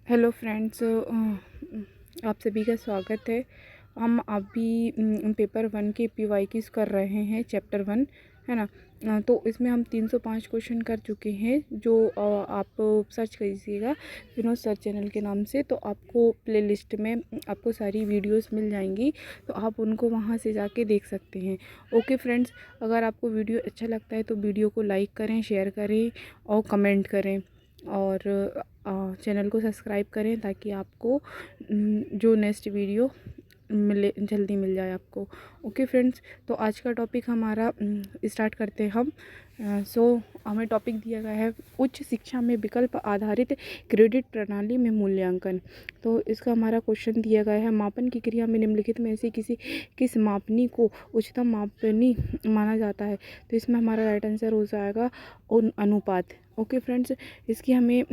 Hello friends, आप सभी का स्वागत है। हम अभी पेपर 1 के पीवाईक्यूज़ कर रहे हैं, चैप्टर 1 है ना। तो इसमें हम 305 क्वेश्चन कर चुके हैं। जो आप सर्च कीजिएगा विनोद सर चैनल के नाम से, तो आपको प्लेलिस्ट में आपको सारी वीडियोस मिल जाएंगी, तो आप उनको वहां से जाके देख सकते हैं। ओके फ्रेंड्स, अगर आपको वीडियो अच्छा लगता है तो वीडियो को लाइक करें, शेयर करें और कमेंट करें, और चैनल को सब्सक्राइब करें ताकि आपको जो नेक्स्ट वीडियो मिले जल्दी मिल जाए आपको। ओके फ्रेंड्स, तो आज का टॉपिक हमारा स्टार्ट करते हैं हम। हमें टॉपिक दिया गया है उच्च शिक्षा में विकल्प आधारित क्रेडिट प्रणाली में मूल्यांकन। तो इसका हमारा क्वेश्चन दिया गया है, मापन की क्रिया में निम्नलिखित में से किस मापनी को उच्चतम मापनी माना जाता है। तो इसमें हमारा राइट आंसर हो जाएगा अनुपात। ओके फ्रेंड्स, इसकी हमें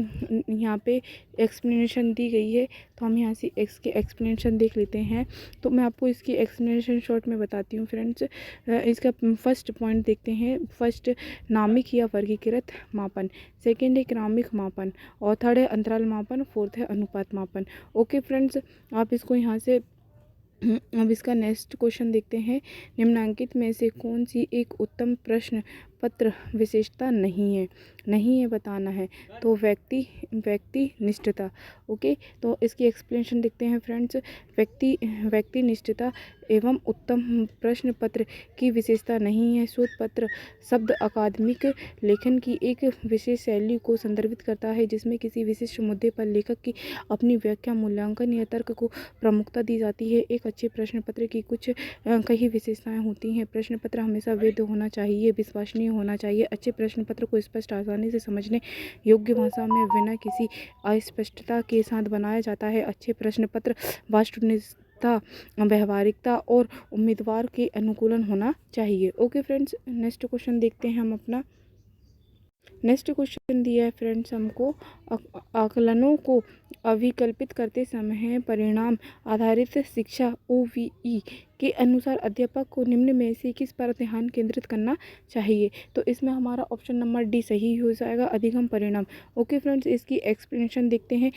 यहाँ पे एक्सप्लेनेशन दी गई है, तो हम यहाँ से इसके एक्सप्लेनेशन देख लेते हैं। तो मैं आपको इसकी एक्सप्लेनेशन शॉर्ट में बताती हूँ फ्रेंड्स। इसका फर्स्ट पॉइंट देखते हैं। फर्स्ट, नामिक या वर्गीकृत मापन। सेकेंड है क्रमिक मापन, और थर्ड है अंतराल मापन, फोर्थ है अनुपात मापन। ओके फ्रेंड्स, आप इसको यहाँ से अब इसका नेक्स्ट क्वेश्चन देखते हैं। निम्नलिखित में से कौन सी एक उत्तम प्रश्न पत्र विशेषता नहीं है बताना है। तो व्यक्ति निष्ठता। ओके, तो इसकी एक्सप्लेनेशन देखते हैं फ्रेंड्स। व्यक्ति निष्ठता एवं उत्तम प्रश्न पत्र की विशेषता नहीं है। शोध पत्र शब्द अकादमिक लेखन की एक विशेष शैली को संदर्भित करता है, जिसमें किसी विशिष्ट मुद्दे पर लेखक की अपनी व्याख्या, मूल्यांकन या तर्क को प्रमुखता दी जाती है। एक अच्छे प्रश्न पत्र की कुछ कई विशेषताएं होती हैं। प्रश्न पत्र हमेशा वैध होना चाहिए, विश्वसनीय होना चाहिए। अच्छे प्रश्न पत्र को स्पष्ट, आसानी से समझने योग्य भाषा में बिना किसी अस्पष्टता के साथ बनाया जाता है। अच्छे प्रश्न पत्र वास्तुनिष्ठता, व्यवहारिकता और उम्मीदवार के अनुकूलन होना चाहिए। ओके फ्रेंड्स, नेक्स्ट क्वेश्चन देखते हैं हम अपना। नेक्स्ट क्वेश्चन दिया है फ्रेंड्स हमको, आकलनों को अभिकल्पित करते समय परिणाम आधारित शिक्षा OBE के अनुसार अध्यापक को निम्न में से किस पर ध्यान केंद्रित करना चाहिए। तो इसमें हमारा ऑप्शन नंबर डी सही हो जाएगा, अधिगम परिणाम। ओके फ्रेंड्स, इसकी एक्सप्लेनेशन देखते हैं।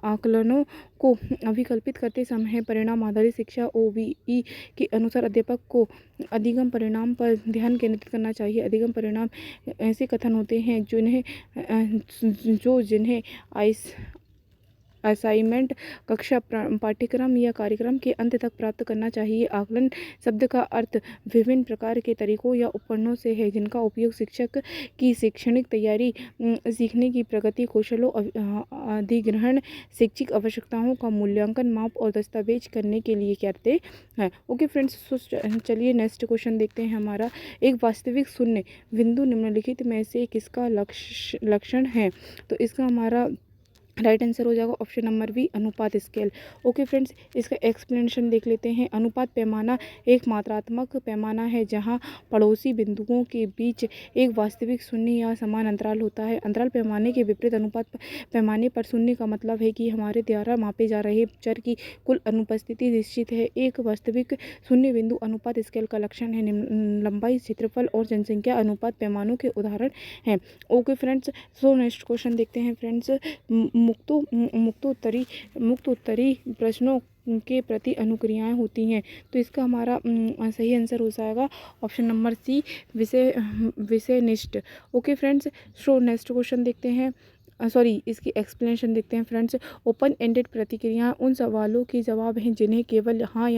आकलनों को अभिकल्पित करते समय परिणाम आधारित शिक्षा OBE के अनुसार अध्यापक को अधिगम परिणाम पर ध्यान केंद्रित करना चाहिए। अधिगम परिणाम ऐसे कथन होते हैं जिन्हें असाइनमेंट, कक्षा, पाठ्यक्रम या कार्यक्रम के अंत तक प्राप्त करना चाहिए। आकलन शब्द का अर्थ विभिन्न प्रकार के तरीकों या उपकरणों से है, जिनका उपयोग शिक्षक की शैक्षणिक तैयारी, सीखने की प्रगति, कौशलों, अधिग्रहण, शैक्षिक आवश्यकताओं का मूल्यांकन, माप और दस्तावेज करने के लिए करते हैं। ओके फ्रेंड्स, चलिए नेक्स्ट क्वेश्चन देखते हैं हमारा। एक वास्तविक शून्य बिंदु निम्नलिखित में से किसका लक्षण है। तो इसका हमारा राइट आंसर हो जाएगा ऑप्शन नंबर बी, अनुपात स्केल। ओके फ्रेंड्स, इसका एक्सप्लेनेशन देख लेते हैं। अनुपात पैमाना एक मात्रात्मक पैमाना है जहां पड़ोसी बिंदुओं के बीच एक वास्तविक शून्य या समान अंतराल होता है। अंतराल पैमाने के विपरीत अनुपात पैमाने पर शून्य का मतलब है कि हमारे द्वारा मापे जा रहे चर की कुल अनुपस्थिति निश्चित है। एक वास्तविक शून्य बिंदु अनुपात स्केल का लक्षण है। लंबाई, क्षेत्रफल और जनसंख्या अनुपात पैमानों के उदाहरण हैं। Okay friends, so next question देखते हैं फ्रेंड्स। मुक्तोत्तरी प्रश्नों के प्रति अनुक्रियाएं होती हैं। तो इसका हमारा सही आंसर हो जाएगा ऑप्शन नंबर सी, विषयनिष्ठ। Okay friends, so next question देखते हैं। इसकी एक्सप्लेनेशन देखते हैं फ्रेंड्स। ओपन एंडेड प्रतिक्रियाएं उन सवालों के जवाब हैं जिन्हें केवल हाँ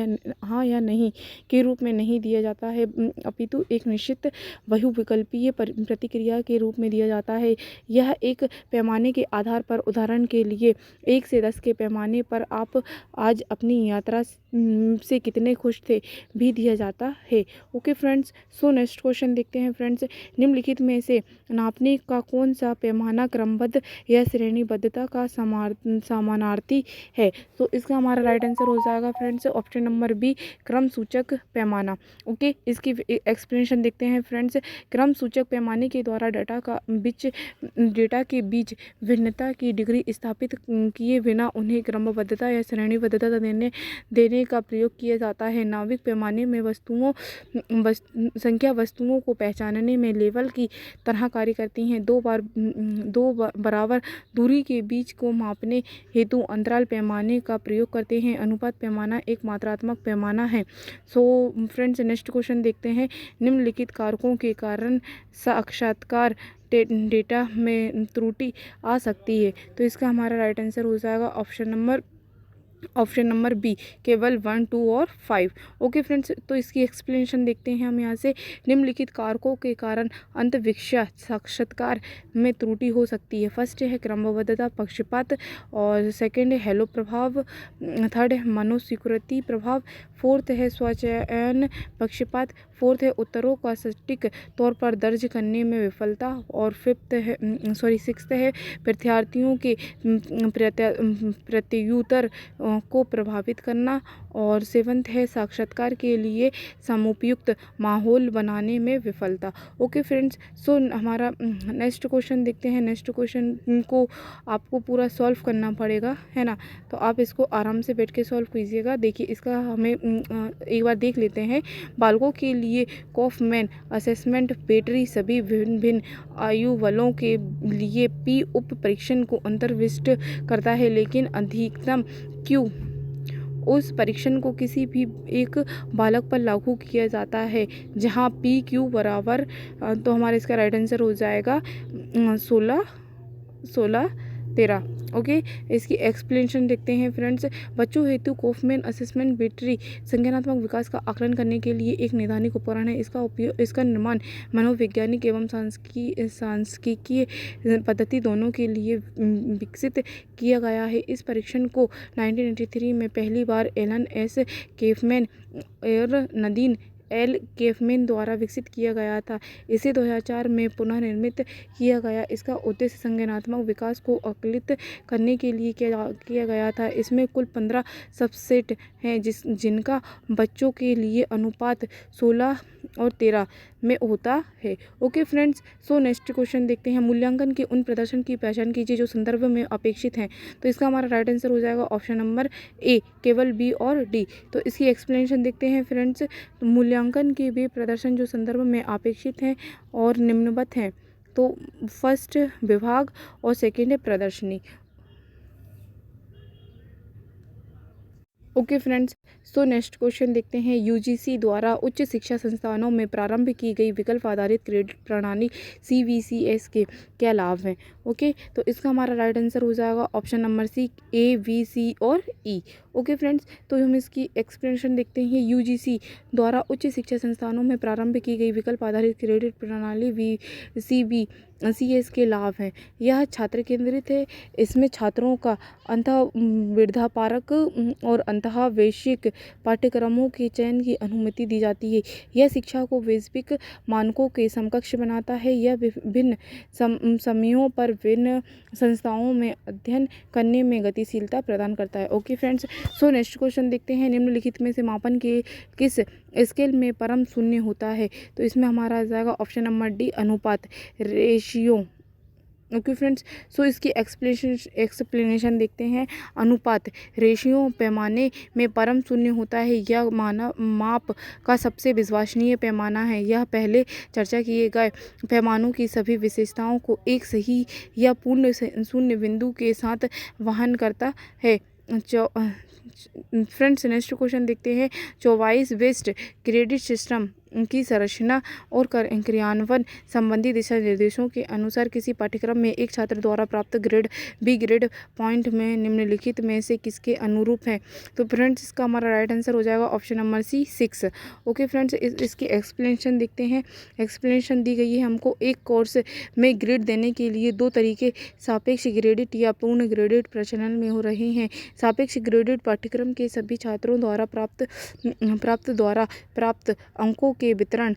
या नहीं के रूप में नहीं दिया जाता है, अपितु एक निश्चित बहुविकल्पीय प्रतिक्रिया के रूप में दिया जाता है। यह एक पैमाने के आधार पर, उदाहरण के लिए 1 से 10 के पैमाने पर आप आज अपनी यात्रा से कितने खुश थे भी दिया जाता है। Okay friends, so next question देखते हैं फ्रेंड्स। निम्नलिखित में से नापने का कौन सा पैमाना क्रमबद्ध या श्रेणीबद्धता का समानार्थी है। तो इसका हमारा राइट आंसर हो जाएगा फ्रेंड्स ऑप्शन नंबर बी, क्रम सूचक पैमाना। ओके, इसकी एक्सप्लेनेशन देखते हैं फ्रेंड्स। क्रम सूचक पैमाने के द्वारा डेटा के बीच भिन्नता की डिग्री स्थापित किए बिना उन्हें क्रमबद्धता या श्रेणीबद्धता देने का प्रयोग किया जाता है। नाविक पैमाने में संख्या वस्तुओं को पहचानने में लेवल की तरह कार्य करती हैं। दो बराबर दूरी के बीच को मापने हेतु अंतराल पैमाने का प्रयोग करते हैं। अनुपात पैमाना एक मात्रात्मक पैमाना है। सो फ्रेंड्स, नेक्स्ट क्वेश्चन देखते हैं। निम्नलिखित कारकों के कारण साक्षात्कार डेटा में त्रुटि आ सकती है। तो इसका हमारा राइट आंसर हो जाएगा ऑप्शन नंबर बी, केवल 1, 2 और 5। ओके फ्रेंड्स, तो इसकी एक्सप्लेनेशन देखते हैं हम यहाँ से। निम्नलिखित कारकों के कारण अंतःविषया साक्षात्कार में त्रुटि हो सकती है। फर्स्ट है क्रमबद्धता पक्षपात, और सेकंड है हेलो प्रभाव, थर्ड है मनोस्वीकृति प्रभाव, फोर्थ है स्वचयन पक्षपात, फोर्थ है उत्तरों का सटीक तौर पर दर्ज करने में विफलता, और सिक्स्थ है प्रत्यार्थियों के प्रत्युत्तर को प्रभावित करना, और सेवंथ है साक्षात्कार के लिए समुपयुक्त माहौल बनाने में विफलता। ओके फ्रेंड्स, सो हमारा नेक्स्ट क्वेश्चन देखते हैं। नेक्स्ट क्वेश्चन को आपको पूरा सॉल्व करना पड़ेगा, है ना। तो आप इसको आराम से बैठ के सॉल्व कीजिएगा। देखिए, इसका हमें एक बार देख लेते हैं। बालकों के लिए कॉफमैन असेसमेंट बैटरी सभी भिन्न भिन्न आयु वर्गों के लिए पी उप परीक्षण को अंतर्विष्ट करता है, लेकिन अधिकतम क्यू उस परीक्षण को किसी भी एक बालक पर लागू किया जाता है जहां पी क्यू बराबर, तो हमारा इसका राइट आंसर हो जाएगा 16, 13। ओके, इसकी एक्सप्लेनेशन देखते हैं फ्रेंड्स। बच्चों हेतु कॉफमैन असेसमेंट बैटरी संज्ञानात्मक विकास का आकलन करने के लिए एक नैदानिक उपकरण है। इसका निर्माण मनोवैज्ञानिक एवं सांख्यिकीय पद्धति दोनों के लिए विकसित किया गया है। इस परीक्षण को 1983 में पहली बार एलन एस केफमैन और नदीन एल केफमैन द्वारा विकसित किया गया था। इसे 2004 में पुनः निर्मित किया गया। इसका उद्देश्य संज्ञानात्मक विकास को आकलित करने के लिए किया गया था। इसमें कुल 15 सबसेट हैं जिनका बच्चों के लिए अनुपात 16 और 13 में होता है। Okay friends, so next question देखते हैं। मूल्यांकन के उन प्रदर्शन की पहचान कीजिए जो संदर्भ में अपेक्षित हैं। तो इसका हमारा राइट आंसर हो जाएगा ऑप्शन नंबर ए, केवल बी और डी। तो इसकी एक्सप्लेनेशन देखते हैं फ्रेंड्स। तो मूल्यांकन के वे प्रदर्शन जो संदर्भ में अपेक्षित हैं और निम्नवत हैं। तो फर्स्ट विभाग और सेकेंड है प्रदर्शनी। Okay friends, so next question देखते हैं। यूजीसी द्वारा उच्च शिक्षा संस्थानों में प्रारंभ की गई विकल्प आधारित क्रेडिट प्रणाली CVCS के क्या लाभ हैं। ओके, तो इसका हमारा राइट आंसर हो जाएगा option number C, A, B, C और E। ओके फ्रेंड्स, तो हम इसकी एक्सप्लेनेशन देखते हैं। यूजीसी द्वारा उच्च शिक्षा संस्थानों में प्रारंभ की गई विकल्प आधारित क्रेडिट प्रणाली CVCS के लाभ हैं। यह छात्र केंद्रित है। इसमें छात्रों का विद्यापारक और अंतः वैश्विक पाठ्यक्रमों के चयन की अनुमति दी जाती है। यह शिक्षा को वैश्विक मानकों के समकक्ष बनाता है। यह विभिन्न समयों पर विभिन्न संस्थाओं में अध्ययन करने में गतिशीलता प्रदान करता है। Okay friends, so next question देखते हैं। निम्नलिखित में से मापन के किस स्केल में परम शून्य होता है। तो इसमें हमारा आ जाएगा ऑप्शन नंबर डी, अनुपात, रेशियो। ओके फ्रेंड्स, सो इसकी एक्सप्लेनेशन देखते हैं। अनुपात रेशियो पैमाने में परम शून्य होता है। यह माप का सबसे विश्वसनीय पैमाना है। यह पहले चर्चा किए गए पैमानों की सभी विशेषताओं को एक सही या पूर्ण शून्य बिंदु के साथ वहन करता है। फ्रेंड्स, नेक्स्ट क्वेश्चन देखते हैं। 24 बेस्ट क्रेडिट सिस्टम की संरचना और क्रियान्वयन संबंधी दिशा निर्देशों के अनुसार किसी पाठ्यक्रम में एक छात्र द्वारा प्राप्त ग्रेड बी ग्रेड पॉइंट में निम्नलिखित में से किसके अनुरूप है। तो फ्रेंड्स, इसका हमारा राइट आंसर हो जाएगा option number C, 6। Okay friends, इसकी एक्सप्लेनेशन देखते हैं। एक्सप्लेनेशन दी गई है हमको। एक कोर्स में ग्रेड देने के लिए दो तरीके सापेक्ष ग्रेडिट या पूर्ण ग्रेडिट प्रचलन में हो रहे हैं। सापेक्ष ग्रेडिट पाठ्यक्रम के सभी छात्रों द्वारा प्राप्त अंकों के वितरण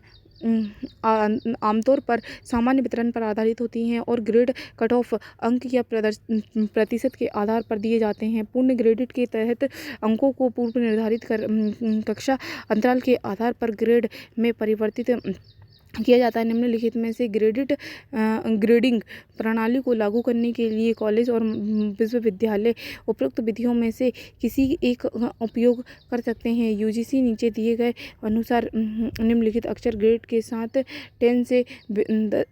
आमतौर पर सामान्य वितरण पर आधारित होती हैं और ग्रेड कट ऑफ अंक या प्रतिशत के आधार पर दिए जाते हैं। पूर्ण ग्रेडिट के तहत अंकों को पूर्व निर्धारित कक्षा अंतराल के आधार पर ग्रेड में परिवर्तित किया जाता है। निम्नलिखित में से ग्रेडिंग प्रणाली को लागू करने के लिए कॉलेज और विश्वविद्यालय उपरोक्त विधियों में से किसी एक उपयोग कर सकते हैं। यूजीसी नीचे दिए गए अनुसार निम्नलिखित अक्षर ग्रेड के साथ 10 से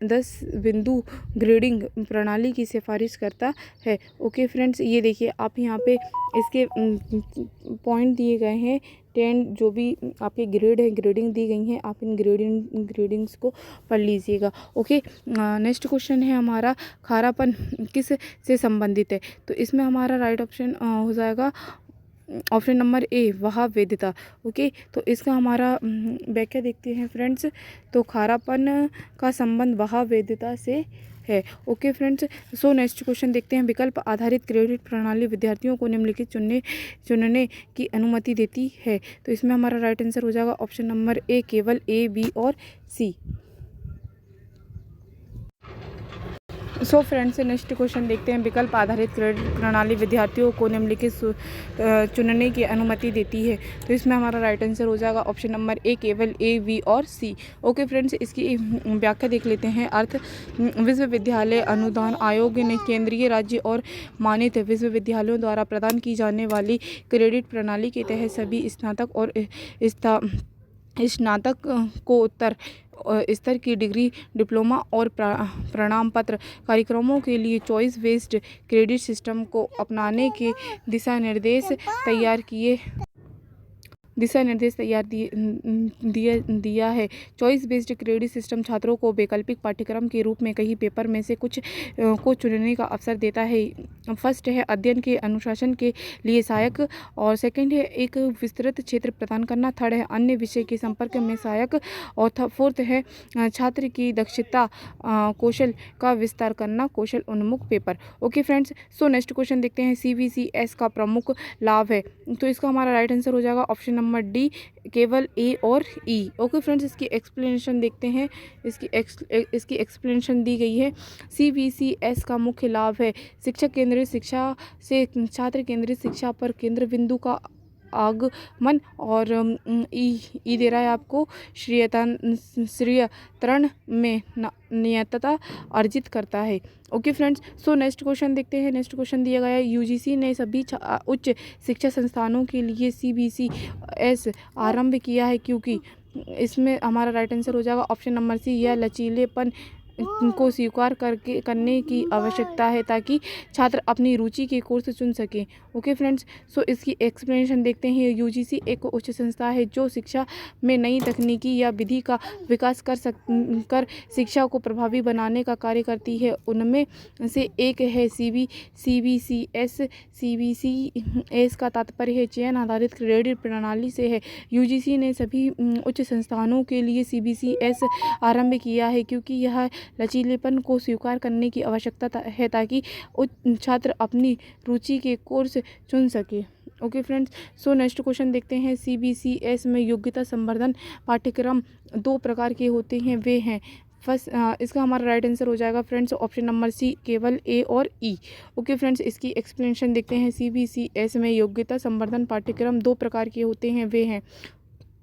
10 बिंदु ग्रेडिंग प्रणाली की सिफारिश करता है। ओके फ्रेंड्स, ये देखिए आप यहाँ पे इसके पॉइंट दिए गए हैं। 10 जो भी आपके ग्रेड है, ग्रेडिंग दी गई हैं, आप इन ग्रेडिंग्स को पढ़ लीजिएगा। ओके, नेक्स्ट क्वेश्चन है हमारा, खारापन किस से संबंधित है? तो इसमें हमारा राइट ऑप्शन हो जाएगा ऑप्शन नंबर ए, वह वेद्यता। ओके, तो इसका हमारा व्याख्या देखते हैं फ्रेंड्स। तो खारापन का संबंध वह वेद्यता से है। Okay friends, so next question देखते हैं, विकल्प आधारित क्रेडिट प्रणाली विद्यार्थियों को निम्नलिखित चुनने की अनुमति देती है। तो इसमें हमारा राइट आंसर हो जाएगा ऑप्शन नंबर ए, केवल ए, बी और सी। सो फ्रेंड्स, नेक्स्ट क्वेश्चन देखते हैं, विकल्प आधारित क्रेडिट प्रणाली विद्यार्थियों को निम्नलिखित चुनने की अनुमति देती है। तो इसमें हमारा राइट आंसर हो जाएगा ऑप्शन नंबर ए, केवल ए, बी और सी। ओके फ्रेंड्स, इसकी व्याख्या देख लेते हैं। अर्थ, विश्वविद्यालय अनुदान आयोग ने केंद्रीय, राज्य और मान्यता विश्वविद्यालयों द्वारा प्रदान की जाने वाली क्रेडिट प्रणाली के तहत सभी स्नातक और स्नातक को उत्तर स्तर की डिग्री, डिप्लोमा और प्रमाण पत्र कार्यक्रमों के लिए चॉइस बेस्ड क्रेडिट सिस्टम को अपनाने के दिशा निर्देश तैयार दिया है। चॉइस बेस्ड क्रेडिट सिस्टम छात्रों को वैकल्पिक पाठ्यक्रम के रूप में कई पेपर में से कुछ को चुनने का अवसर देता है। फर्स्ट है अध्ययन के अनुशासन के लिए सहायक, और सेकंड है एक विस्तृत क्षेत्र प्रदान करना, थर्ड है अन्य विषय के संपर्क में सहायक, और फोर्थ है छात्र की दक्षता कौशल का विस्तार करना, कौशल उन्मुख paper. Okay friends, so next question देखते हैं, CBCS का प्रमुख लाभ है। तो इसका हमारा राइट आंसर हो जाएगा ऑप्शन नंबर डी, केवल ए और ई। ओके फ्रेंड्स, इसकी एक्सप्लेनेशन देखते हैं। इसकी एक्सप्लेनेशन दी गई है। CBCS का मुख्य लाभ है शिक्षक केंद्रित शिक्षा से छात्र केंद्रित शिक्षा पर केंद्र बिंदु का आगमन, और ई दे रहा है आपको श्रेयतरण में नियतता अर्जित करता है। Okay friends, so next question देखते हैं। नेक्स्ट क्वेश्चन दिया गया है, यूजीसी ने सभी उच्च शिक्षा संस्थानों के लिए CBCS आरंभ किया है क्योंकि इसमें हमारा राइट आंसर हो जाएगा ऑप्शन नंबर सी, यह लचीलेपन को स्वीकार करने की आवश्यकता है ताकि छात्र अपनी रुचि के कोर्स चुन सकें। ओके फ्रेंड्स, सो इसकी एक्सप्लेनेशन देखते हैं। यूजीसी एक उच्च संस्था है जो शिक्षा में नई तकनीकी या विधि का विकास कर शिक्षा को प्रभावी बनाने का कार्य करती है। उनमें से एक है CBCS। CBCS का तात्पर्य है चयन आधारित क्रेडिट प्रणाली से है। यूजीसी ने सभी उच्च संस्थानों के लिए CBCS आरंभ किया है क्योंकि यह लचीलेपन को स्वीकार करने की आवश्यकता है ताकि छात्र अपनी रुचि के कोर्स चुन सके। Okay friends, so next question देखते हैं। CBCS में योग्यता संवर्धन पाठ्यक्रम 2 प्रकार के होते हैं, वे हैं फर्स्ट, इसका हमारा राइट आंसर हो जाएगा फ्रेंड्स ऑप्शन नंबर सी, केवल ए और ई। ओके फ्रेंड्स, इसकी एक्सप्लेनेशन देखते हैं। CBCS में योग्यता संवर्धन पाठ्यक्रम 2 प्रकार के होते हैं, वे हैं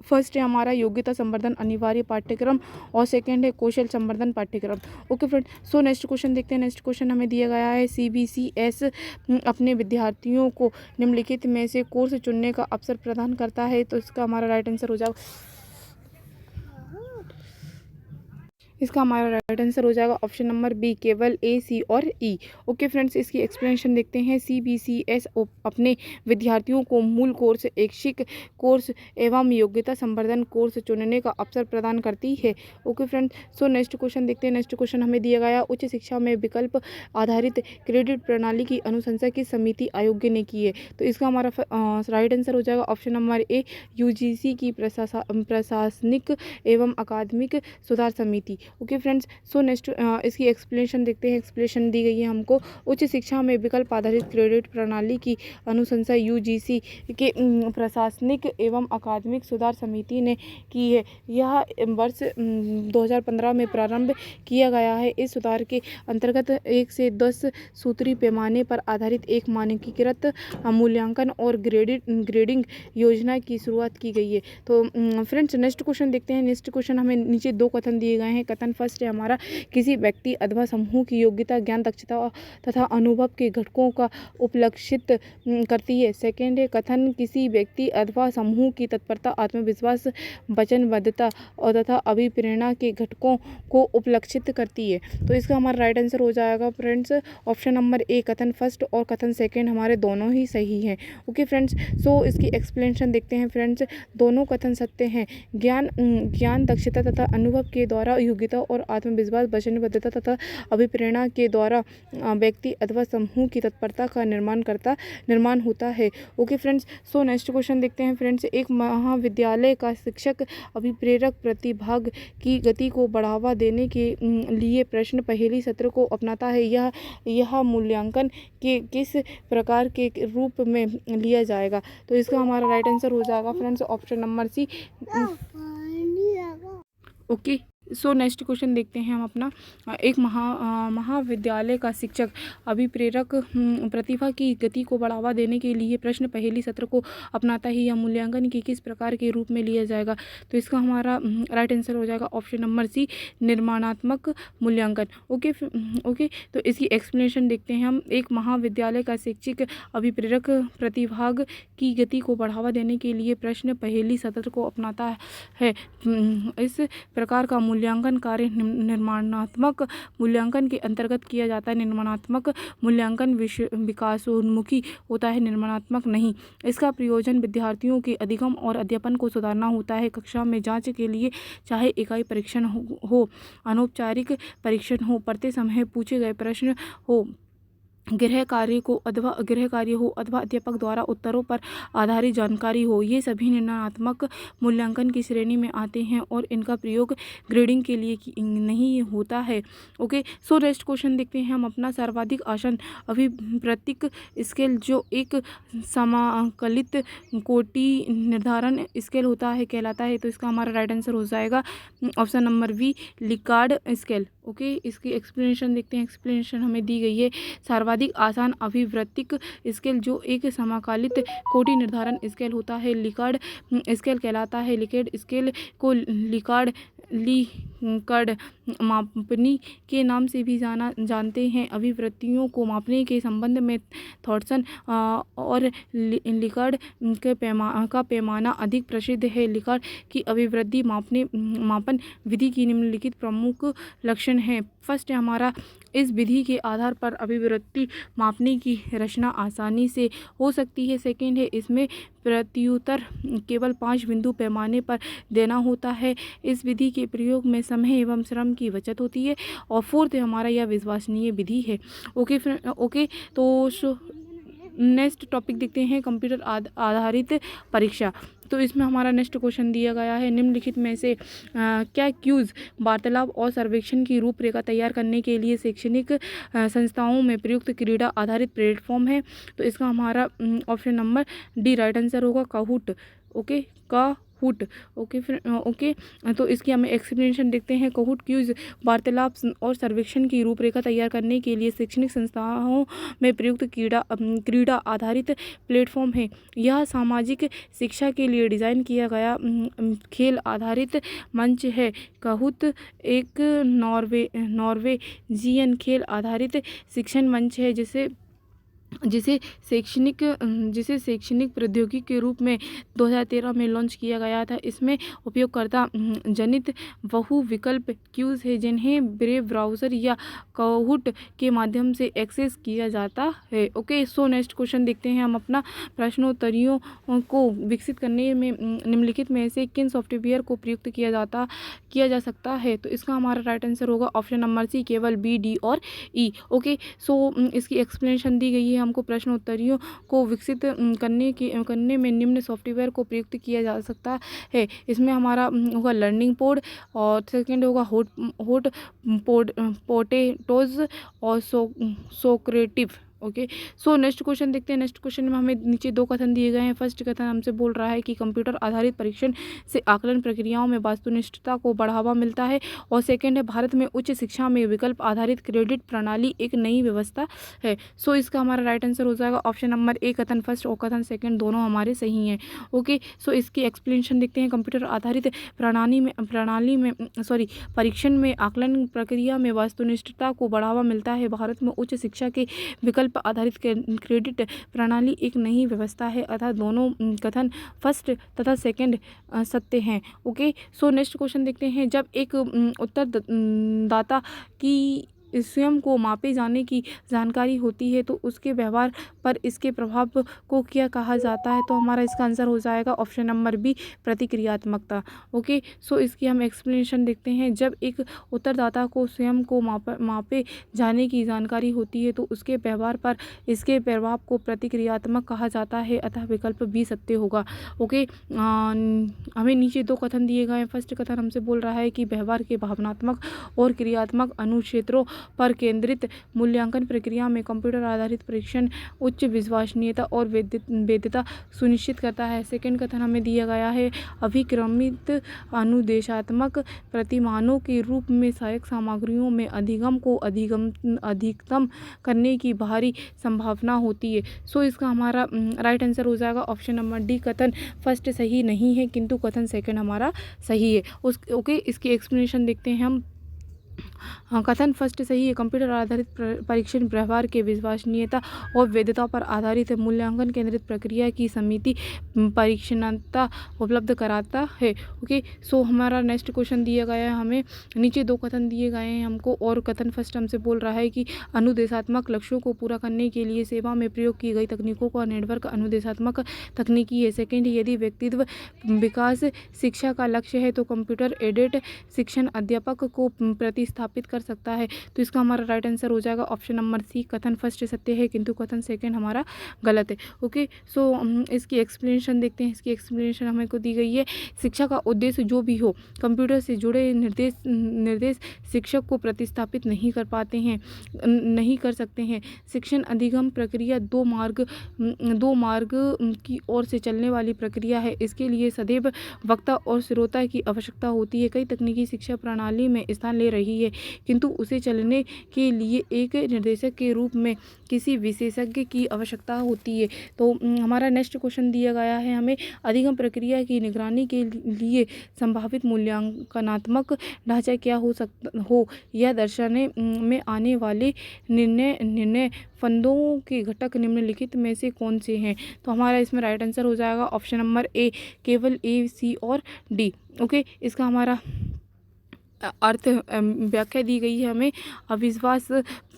फर्स्ट है हमारा योग्यता संवर्धन अनिवार्य पाठ्यक्रम, और सेकंड है कौशल संवर्धन पाठ्यक्रम। ओके फ्रेंड, सो नेक्स्ट क्वेश्चन देखते हैं। नेक्स्ट क्वेश्चन हमें दिया गया है, CBCS अपने विद्यार्थियों को निम्नलिखित में से कोर्स चुनने का अवसर प्रदान करता है। तो इसका हमारा राइट आंसर हो जाएगा ऑप्शन नंबर बी, केवल ए, सी और ई। ओके फ्रेंड्स, इसकी एक्सप्लेनेशन देखते हैं। CBCS अपने विद्यार्थियों को मूल कोर्स, ऐच्छिक कोर्स एवं योग्यता संवर्धन कोर्स चुनने का अवसर प्रदान करती है। Okay friends, so next question देखते हैं। नेक्स्ट क्वेश्चन हमें दिया गया, उच्च शिक्षा में विकल्प आधारित क्रेडिट प्रणाली की अनुशंसा की समिति आयोग ने की है। तो इसका हमारा राइट आंसर हो जाएगा ऑप्शन नंबर ए, UGC की प्रशासनिक एवं अकादमिक सुधार समिति। ओके फ्रेंड्स, सो नेक्स्ट इसकी एक्सप्लेनेशन देखते हैं। एक्सप्लेनेशन दी गई है हमको, उच्च शिक्षा में विकल्प आधारित क्रेडिट प्रणाली की अनुशंसा यूजीसी के प्रशासनिक एवं अकादमिक सुधार समिति ने की है। यह वर्ष 2015 में प्रारंभ किया गया है। इस सुधार के अंतर्गत 1 से 10 सूत्री पैमाने पर आधारित एक मानकीकृत मूल्यांकन और ग्रेडिंग योजना की शुरुआत की गई है। तो फ्रेंड्स नेक्स्ट क्वेश्चन देखते हैं। नेक्स्ट क्वेश्चन हमें नीचे 2 कथन दिए गए हैं। कथन फर्स्ट है हमारा, किसी व्यक्ति अथवा समूह की योग्यता, ज्ञान, दक्षता तथा अनुभव के घटकों का उपलक्षित करती है। सेकेंड है कथन, किसी व्यक्ति अथवा समूह की तत्परता, आत्मविश्वास, वचनबद्धता और तथा अभिप्रेरणा के घटकों को उपलक्षित करती है। तो इसका हमारा राइट आंसर हो जाएगा फ्रेंड्स ऑप्शन नंबर ए, कथन फर्स्ट और कथन सेकेंड हमारे दोनों ही सही हैं। ओके फ्रेंड्स, सो इसकी एक्सप्लेनेशन देखते हैं फ्रेंड्स। दोनों कथन सत्य हैं। ज्ञान, दक्षता तथा अनुभव के द्वारा योग्यता और आत्मविश्वास, वचनबद्धता तथा अभिप्रेरणा के द्वारा व्यक्ति अथवा समूह की तत्परता का निर्माण होता है। Okay friends, so next question देखते हैं फ्रेंड्स। एक महाविद्यालय का शिक्षक अभिप्रेरक प्रतिभाग की गति को बढ़ावा देने के लिए प्रश्न पहेली सत्र को अपनाता है। यह मूल्यांकन के किस प्रकार के रूप में लिया जाएगा? तो इसका हमारा राइट आंसर हो जाएगा friends option number C. Okay, so next question देखते हैं हम अपना। एक महाविद्यालय का शिक्षक अभिप्रेरक प्रतिभा की गति को बढ़ावा देने के लिए प्रश्न पहेली सत्र को अपनाता है। यह मूल्यांकन के किस प्रकार के रूप में लिया जाएगा? तो इसका हमारा राइट आंसर हो जाएगा ऑप्शन नंबर सी, निर्माणात्मक मूल्यांकन। ओके, तो इसकी एक्सप्लेनेशन देखते हैं हम। एक महाविद्यालय का शिक्षक अभिप्रेरक प्रतिभाग की गति को बढ़ावा देने के लिए प्रश्न पहेली सत्र को अपनाता है। इस प्रकार का मूल्यांकन कार्य निर्माणात्मक मूल्यांकन के अंतर्गत किया जाता है। निर्माणात्मक मूल्यांकन विकासोन्मुखी होता है, निर्माणात्मक नहीं। इसका प्रयोजन विद्यार्थियों के अधिगम और अध्यापन को सुधारना होता है। कक्षा में जांच के लिए चाहे इकाई परीक्षण हो, अनौपचारिक परीक्षण हो, पढ़ते समय पूछे गए प्रश्न हो, गृह कार्य हो अथवा अध्यापक द्वारा उत्तरों पर आधारित जानकारी हो, ये सभी निर्माणात्मक मूल्यांकन की श्रेणी में आते हैं और इनका प्रयोग ग्रेडिंग के लिए नहीं होता है। ओके, सो नेक्स्ट क्वेश्चन देखते हैं हम अपना। सर्वाधिक आसन अभिप्रतिक स्केल जो एक समाकलित कोटि निर्धारण स्केल होता है कहलाता है। तो इसका हमारा राइट आंसर हो जाएगा option number B, Likert scale. Okay, इसकी एक्सप्लेनेशन देखते हैं। एक्सप्लेनेशन हमें दी गई है, सर्वाधिक आसान अभिवृत्तिक स्केल जो एक समाकलित कोटि निर्धारण स्केल होता है लिकार्ड स्केल कहलाता है। लिकार्ड स्केल को लिकार्ड मापनी के नाम से भी जानते हैं। अभिवृत्तियों को मापने के संबंध में थॉम्सन और लिकार्ड का पैमाना अधिक प्रसिद्ध है। लिकार्ड की अभिवृद्धि मापन विधि की निम्नलिखित प्रमुख लक्षण हैं। फर्स्ट है हमारा, इस विधि के आधार पर अभिवृत्ति मापने की रचना आसानी से हो सकती है। सेकेंड है, इसमें प्रत्युत्तर केवल 5 बिंदु पैमाने पर देना होता है। इस विधि के प्रयोग में समय एवं श्रम की बचत होती है। और फोर्थ है हमारा, यह विश्वसनीय विधि है। ओके, तो नेक्स्ट टॉपिक देखते हैं, कंप्यूटर आधारित परीक्षा। तो इसमें हमारा नेक्स्ट क्वेश्चन दिया गया है, निम्नलिखित में से क्या क्यूज वार्तालाप और सर्वेक्षण की रूपरेखा तैयार करने के लिए शैक्षणिक संस्थाओं में प्रयुक्त क्रीड़ा आधारित प्लेटफॉर्म है? तो इसका हमारा option number D right answer होगा, काहूट। ओके, काहूट। ओके, तो इसकी हमें एक्सप्लेनेशन देखते हैं। काहूट क्यूज वार्तालाप और सर्वेक्षण की रूपरेखा तैयार करने के लिए शैक्षणिक संस्थाओं में प्रयुक्त क्रीड़ा आधारित प्लेटफॉर्म है। यह सामाजिक शिक्षा के लिए डिज़ाइन किया गया खेल आधारित मंच है। काहूट एक नॉर्वेजियन खेल आधारित शिक्षण मंच है जिसे शैक्षणिक प्रौद्योगिकी के रूप में 2013 में लॉन्च किया गया था। इसमें उपयोगकर्ता जनित बहुविकल्प क्यूज है जिन्हें वेब ब्राउज़र या काहूट के माध्यम से एक्सेस किया जाता है। ओके, सो नेक्स्ट क्वेश्चन देखते हैं हम अपना। प्रश्नोत्तरियों को विकसित करने में निम्नलिखित में से किन सॉफ्टवेयर को प्रयुक्त किया जा सकता है? तो इसका हमारा राइट आंसर होगा ऑप्शन नंबर सी, केवल बी, डी और ई। ओके, सो इसकी एक्सप्लेनेशन दी गई है हमको प्रश्न उत्तरियों को विकसित करने में निम्न सॉफ्टवेयर को प्रयुक्त किया जा सकता है। इसमें हमारा होगा लर्निंग पोड, और सेकंड होगा होट पोटेटोज और सोक्रेटिव। ओके, सो नेक्स्ट क्वेश्चन देखते हैं। नेक्स्ट क्वेश्चन में हमें नीचे दो कथन दिए गए हैं। फर्स्ट कथन हमसे बोल रहा है कि कंप्यूटर आधारित परीक्षण से आकलन प्रक्रियाओं में वस्तुनिष्ठता को बढ़ावा मिलता है, और सेकंड है भारत में उच्च शिक्षा में विकल्प आधारित क्रेडिट प्रणाली एक नई व्यवस्था है। सो इसका हमारा राइट आंसर हो जाएगा ऑप्शन नंबर ए, कथन फर्स्ट और कथन सेकंड दोनों हमारे सही हैं। ओके, सो इसकी एक्सप्लेनेशन देखते हैं। कंप्यूटर आधारित परीक्षण में आकलन प्रक्रिया में वस्तुनिष्ठता को बढ़ावा मिलता है। भारत में उच्च शिक्षा के विकल्प आधारित क्रेडिट प्रणाली एक नई व्यवस्था है, अतः दोनों कथन फर्स्ट तथा सेकंड सत्य हैं। ओके, सो नेक्स्ट क्वेश्चन देखते हैं। जब एक उत्तरदाता की स्वयं को मापे जाने की जानकारी होती है तो उसके व्यवहार पर इसके प्रभाव को क्या कहा जाता है? तो हमारा इसका आंसर हो जाएगा ऑप्शन नंबर बी, प्रतिक्रियात्मकता। ओके, सो इसकी हम एक्सप्लेनेशन देखते हैं। जब एक उत्तरदाता को स्वयं को मापे जाने की जानकारी होती है तो उसके व्यवहार पर इसके प्रभाव को प्रतिक्रियात्मक कहा जाता है, अतः विकल्प बी सत्य होगा। ओके, हमें नीचे दो कथन दिए गए हैं। फर्स्ट कथन हमसे बोल रहा है कि व्यवहार के भावनात्मक और क्रियात्मक अनुक्षेत्रों पर केंद्रित मूल्यांकन प्रक्रिया में कंप्यूटर आधारित परीक्षण उच्च विश्वसनीयता और वैधता सुनिश्चित करता है। सेकंड कथन हमें दिया गया है, अभिक्रमित अनुदेशात्मक प्रतिमानों के रूप में सहायक सामग्रियों में अधिगम को अधिकतम करने की भारी संभावना होती है। सो इसका हमारा राइट आंसर हो जाएगा ऑप्शन नंबर डी, कथन फर्स्ट सही नहीं है किंतु कथन सेकंड हमारा सही है। ओके, इसकी एक्सप्लेनेशन देखते हैं हम। कथन फर्स्ट सही है। कंप्यूटर आधारित परीक्षण व्यवहार के विश्वसनीयता और वैधता पर आधारित मूल्यांकन केंद्रित प्रक्रिया की समिति परीक्षणता उपलब्ध कराता है। ओके, सो हमारा नेक्स्ट क्वेश्चन दिया गया है हमें। नीचे दो कथन दिए गए हैं हमको, और कथन फर्स्ट हमसे बोल रहा है कि अनुदेशात्मक लक्ष्यों को पूरा करने के लिए सेवा में प्रयोग की गई तकनीकों का नेटवर्क अनुदेशात्मक तकनीकी है। सेकेंड, यदि व्यक्तित्व विकास शिक्षा का लक्ष्य है तो कंप्यूटर एडेड शिक्षण अध्यापक को प्रतिस्थापित कर सकता है। तो इसका हमारा राइट आंसर हो जाएगा ऑप्शन नंबर सी, कथन फर्स्ट सत्य है किंतु कथन सेकंड हमारा गलत है। ओके, सो इसकी एक्सप्लेनेशन देखते हैं। इसकी एक्सप्लेनेशन हमें को दी गई है। शिक्षा का उद्देश्य जो भी हो, कंप्यूटर से जुड़े निर्देश शिक्षक को प्रतिस्थापित नहीं कर सकते हैं। शिक्षण अधिगम प्रक्रिया दो मार्ग की ओर से चलने वाली प्रक्रिया है। इसके लिए सदैव वक्ता और श्रोता की आवश्यकता होती है। कई तकनीकी शिक्षा प्रणाली में स्थान ले रही है, किंतु उसे चलने के लिए एक निर्देशक के रूप में किसी विशेषज्ञ की आवश्यकता होती है। तो हमारा नेक्स्ट क्वेश्चन दिया गया है हमें, अधिगम प्रक्रिया की निगरानी के लिए संभावित मूल्यांकनात्मक ढांचा क्या हो यह दर्शाने में आने वाले निर्णय फंदों के घटक निम्नलिखित में से कौन से हैं? तो हमारा इसमें राइट आंसर हो जाएगा ऑप्शन नंबर ए, केवल ए, सी और डी। ओके, इसका हमारा अर्थ व्याख्या दी गई है हमें। अविश्वास